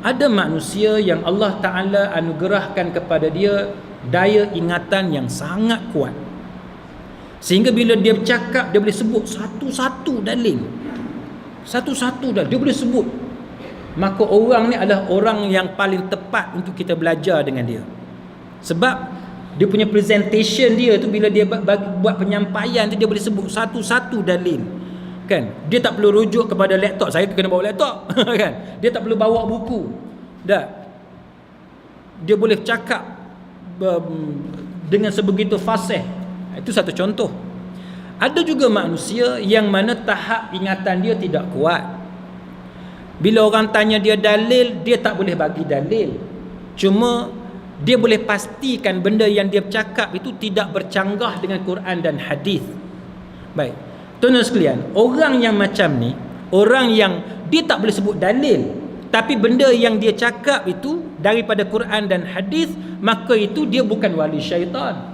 Ada manusia yang Allah Ta'ala anugerahkan kepada dia daya ingatan yang sangat kuat. Sehingga bila dia bercakap, dia boleh sebut satu-satu dalil. Satu-satu dah dia boleh sebut. Maka orang ni adalah orang yang paling tepat untuk kita belajar dengan dia. Sebab dia punya presentation dia tu, bila dia buat penyampaian tu, dia boleh sebut satu-satu dalil. Kan? Dia tak perlu rujuk kepada laptop. Saya kena bawa laptop. Kan? Dia tak perlu bawa buku. Dah. Dia boleh cakap dengan sebegitu fasih. Itu satu contoh. Ada juga manusia yang mana tahap ingatan dia tidak kuat. Bila orang tanya dia dalil, dia tak boleh bagi dalil. Cuma dia boleh pastikan benda yang dia bercakap itu tidak bercanggah dengan Quran dan hadis. Baik. Tuan-tuan sekalian, orang yang macam ni, orang yang dia tak boleh sebut dalil, tapi benda yang dia cakap itu daripada Quran dan hadis, maka itu dia bukan wali syaitan.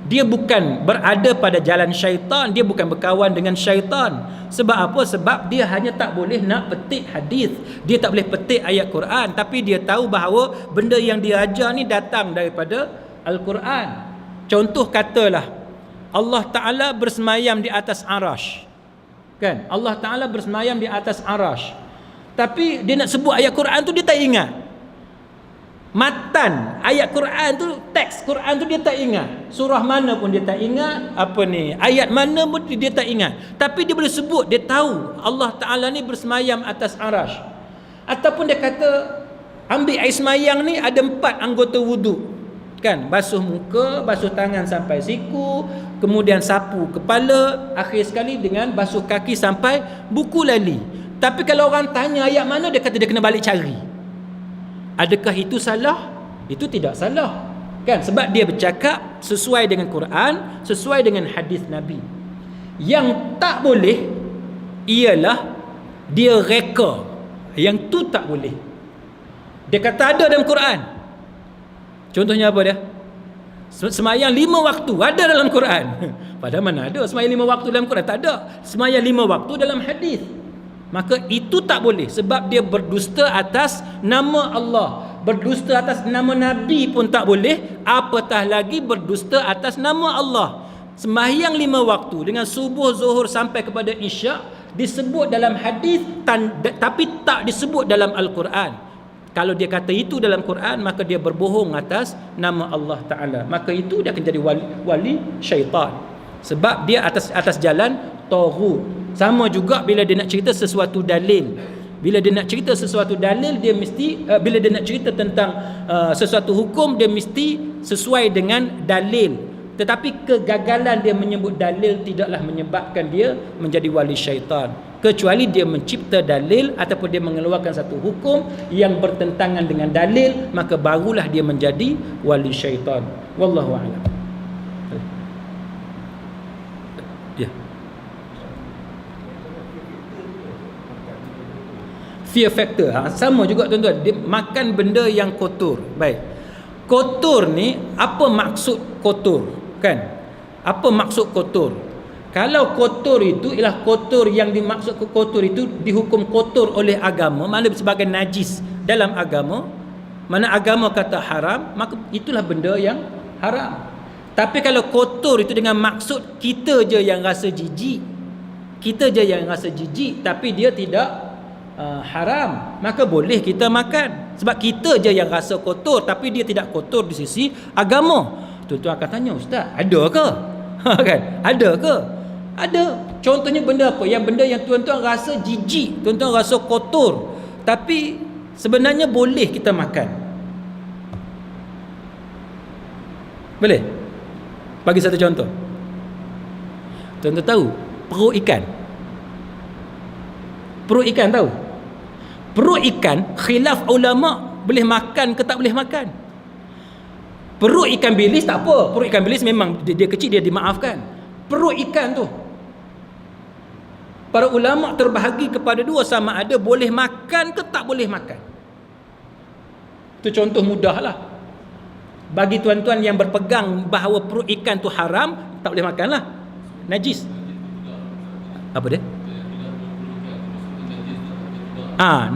Dia bukan berada pada jalan syaitan, dia bukan berkawan dengan syaitan. Sebab apa? Sebab dia hanya tak boleh nak petik hadis, dia tak boleh petik ayat Quran, tapi dia tahu bahawa benda yang dia ajar ni datang daripada Al-Quran. Contoh katalah Allah Ta'ala bersemayam di atas arash. Kan? Allah Ta'ala bersemayam di atas arash. Tapi dia nak sebut ayat Quran tu dia tak ingat. Matan ayat Quran tu, teks Quran tu dia tak ingat. Surah mana pun dia tak ingat. Ayat mana pun dia tak ingat. Tapi dia boleh sebut, dia tahu Allah Ta'ala ni bersemayam atas arash. Ataupun dia kata ambil air semayang ni ada 4 anggota wuduk. Kan? Basuh muka, basuh tangan sampai siku, kemudian sapu kepala, akhir sekali dengan basuh kaki sampai buku lali. Tapi kalau orang tanya ayat mana, dia kata dia kena balik cari. Adakah itu salah? Itu tidak salah. Kan? Sebab dia bercakap sesuai dengan Quran, sesuai dengan hadis Nabi. Yang tak boleh ialah dia reka. Yang tu tak boleh. Dia kata ada dalam Quran. Contohnya apa dia? Semayang 5 waktu ada dalam Quran. Padahal mana ada semayang 5 waktu dalam Quran? Tak ada. Semayang 5 waktu dalam hadis. Maka itu tak boleh, sebab dia berdusta atas nama Allah, berdusta atas nama Nabi pun tak boleh, apatah lagi berdusta atas nama Allah. Sembahyang 5 waktu dengan subuh, zuhur sampai kepada isyak disebut dalam hadis, tapi tak disebut dalam Al-Quran. Kalau dia kata itu dalam Quran, maka dia berbohong atas nama Allah Ta'ala. Maka itu dia akan jadi wali syaitan, sebab dia atas jalan taghut. Sama juga bila dia nak cerita sesuatu dalil. Bila dia nak cerita sesuatu dalil, dia mesti bila dia nak cerita tentang sesuatu hukum, dia mesti sesuai dengan dalil. Tetapi kegagalan dia menyebut dalil tidaklah menyebabkan dia menjadi wali syaitan, kecuali dia mencipta dalil ataupun dia mengeluarkan satu hukum yang bertentangan dengan dalil, maka barulah dia menjadi wali syaitan. Wallahu a'lam. Ya. Fear factor. Sama juga tuan-tuan, dia makan benda yang kotor. Baik. Kotor ni, apa maksud kotor? Kan? Apa maksud kotor? Kalau kotor itu ialah kotor yang dimaksud kotor itu dihukum kotor oleh agama, mana sebagai najis dalam agama, mana agama kata haram, maka itulah benda yang haram. Tapi kalau kotor itu dengan maksud kita je yang rasa jijik, kita je yang rasa jijik, tapi dia tidak haram, maka boleh kita makan. Sebab kita je yang rasa kotor, tapi dia tidak kotor di sisi agama. Tuan-tuan akan tanya, ustaz, ada ke? Kan? Ada ke? Ada. Contohnya benda apa? Yang benda yang tuan-tuan rasa jijik, tuan-tuan rasa kotor, tapi sebenarnya boleh kita makan. Boleh? Bagi satu contoh. Tuan-tuan tahu perut ikan? Perut ikan tahu? Perut ikan, khilaf ulama boleh makan ke tak boleh makan. Perut ikan bilis tak apa. Perut ikan bilis memang dia kecil, dia dimaafkan. Perut ikan tu, para ulama terbahagi kepada dua, sama ada boleh makan ke tak boleh makan. Itu contoh mudah lah. Bagi tuan-tuan yang berpegang bahawa perut ikan tu haram, tak boleh makan lah, najis. Apa dia?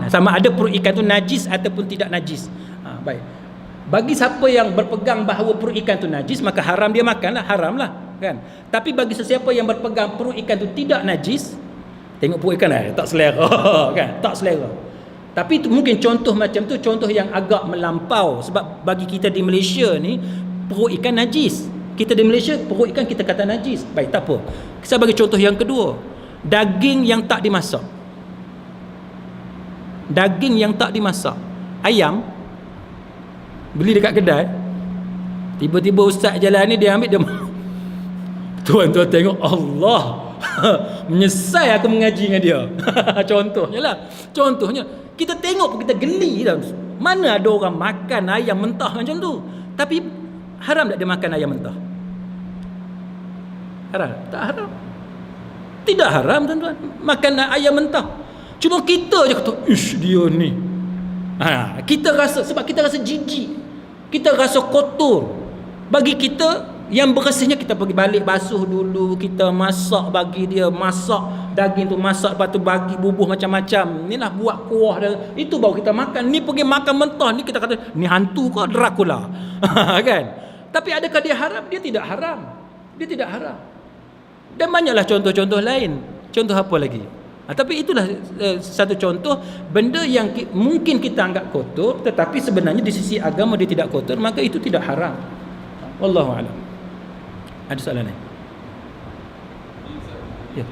Sama ada perut ikan tu najis ataupun tidak najis. Baik. Bagi siapa yang berpegang bahawa perut ikan tu najis, maka haram dia makan lah, haram lah. kan. Tapi bagi sesiapa yang berpegang perut ikan tu tidak najis, tengok perut ikan tak selera kan, tak selera. Tapi itu mungkin contoh macam tu contoh yang agak melampau, sebab bagi kita di Malaysia ni perut ikan najis. Kita di Malaysia perut ikan kita kata najis. Baik, tak apa. Saya bagi contoh yang kedua, daging yang tak dimasak. Daging yang tak dimasak. Ayam beli dekat kedai, tiba-tiba ustaz jalan ni dia ambil dia tuan-tuan tengok, Allah menyesal aku mengaji dengan dia. Contohnya kita tengok pun kita geli dah. Mana ada orang makan ayam mentah macam tu. Tapi haram tak dia makan ayam mentah? Haram? Tak haram. Tidak haram tuan-tuan makan ayam mentah. Cuma kita je kata, ish dia ni. Kita rasa, sebab kita rasa jijik, kita rasa kotor. Bagi kita yang bersihnya, kita pergi balik basuh dulu, kita masak bagi dia, masak daging tu, masak, lepas tu bagi bubuh macam-macam, inilah buat kuah dia, itu baru kita makan. Ni pergi makan mentah ni kita kata ni hantu ke Dracula. Kan? Tapi adakah dia haram? Dia tidak haram. Dia tidak haram. Dan banyaklah contoh-contoh lain. Contoh apa lagi? Tapi itulah satu contoh benda yang mungkin kita anggap kotor, tetapi sebenarnya di sisi agama dia tidak kotor, maka itu tidak haram. Wallahu a'lam. Ada soalan lain? Ya.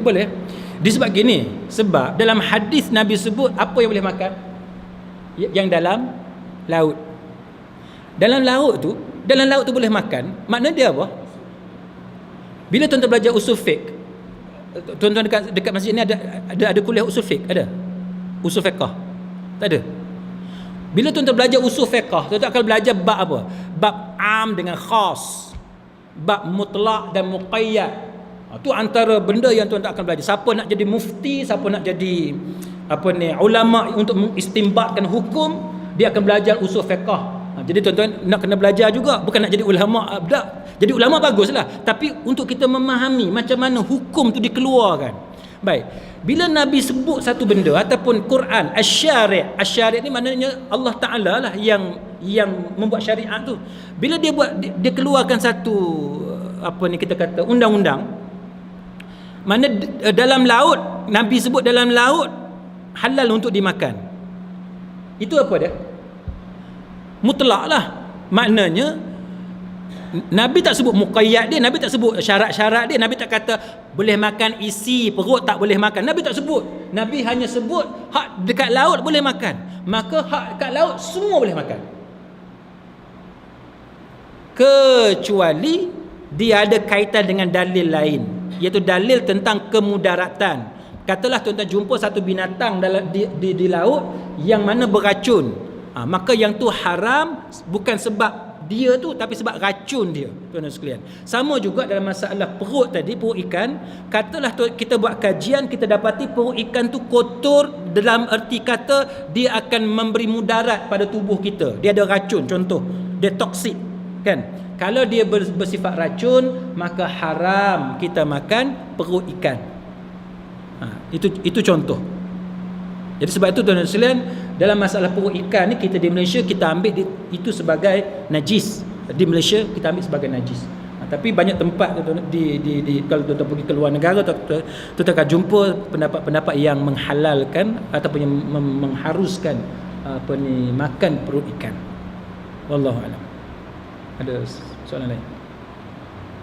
Boleh. Disebab gini, sebab dalam hadis Nabi sebut apa yang boleh makan? Yang dalam laut. Dalam laut tu boleh makan. Makna dia apa? Bila tuan-tuan belajar usul fiqh, tuan-tuan dekat masjid ni ada kuliah usul fiqh, ada? Usul fiqh? Tak ada. Bila tuan-tuan belajar usul fiqh, tuan-tuan akan belajar bab apa? Bab am dengan khas, bab mutlak dan muqayyad. Itu antara benda yang tuan-tuan akan belajar. Siapa nak jadi mufti, siapa nak jadi ulama untuk mengistimbatkan hukum, dia akan belajar usul fiqh. Jadi tuan-tuan nak kena belajar juga, bukan nak jadi ulama. Jadi ulama baguslah, tapi untuk kita memahami macam mana hukum tu dikeluarkan. Baik. Bila Nabi sebut satu benda ataupun Quran, asy-syari' ni maknanya Allah Taala lah yang membuat syariat tu. Bila dia keluarkan satu kita kata undang-undang, mana dalam laut, Nabi sebut dalam laut halal untuk dimakan. Itu apa dia? Mutlak lah. Maknanya Nabi tak sebut muqayyad dia, Nabi tak sebut syarat-syarat dia, Nabi tak kata boleh makan isi perut tak boleh makan. Nabi tak sebut. Nabi hanya sebut hak dekat laut boleh makan. Maka hak dekat laut semua boleh makan. Kecuali dia ada kaitan dengan dalil lain, iaitu dalil tentang kemudaratan. Katalah tuan-tuan jumpa satu binatang di laut yang mana beracun, maka yang tu haram bukan sebab dia tu, tapi sebab racun dia, tuan-tuan sekalian. Sama juga dalam masalah perut tadi, perut ikan. Katalah kita buat kajian, kita dapati perut ikan tu kotor dalam erti kata dia akan memberi mudarat pada tubuh kita, dia ada racun, contoh dia toksik, kan? Kalau dia bersifat racun, maka haram kita makan perut ikan. Itu contoh. Jadi sebab itu tuan-tuan sekalian, dalam masalah perut ikan ni, kita di Malaysia kita ambil itu sebagai najis. Di Malaysia kita ambil sebagai najis. Tapi banyak tempat kalau tuan-tuan pergi ke luar negara, tuan-tuan akan jumpa pendapat-pendapat yang menghalalkan ataupun yang mengharuskan makan perut ikan. Wallahu a'lam. Ada soalan lain?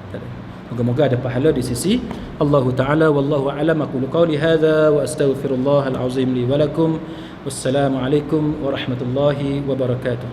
Tak ada. Moga-moga ada pahala di sisi Allah Ta'ala. Wallahu a'lam. Aqulu qawli hadha wa astaghfirullahal azim li wa lakum. Wassalamu alaikum warahmatullahi wabarakatuh.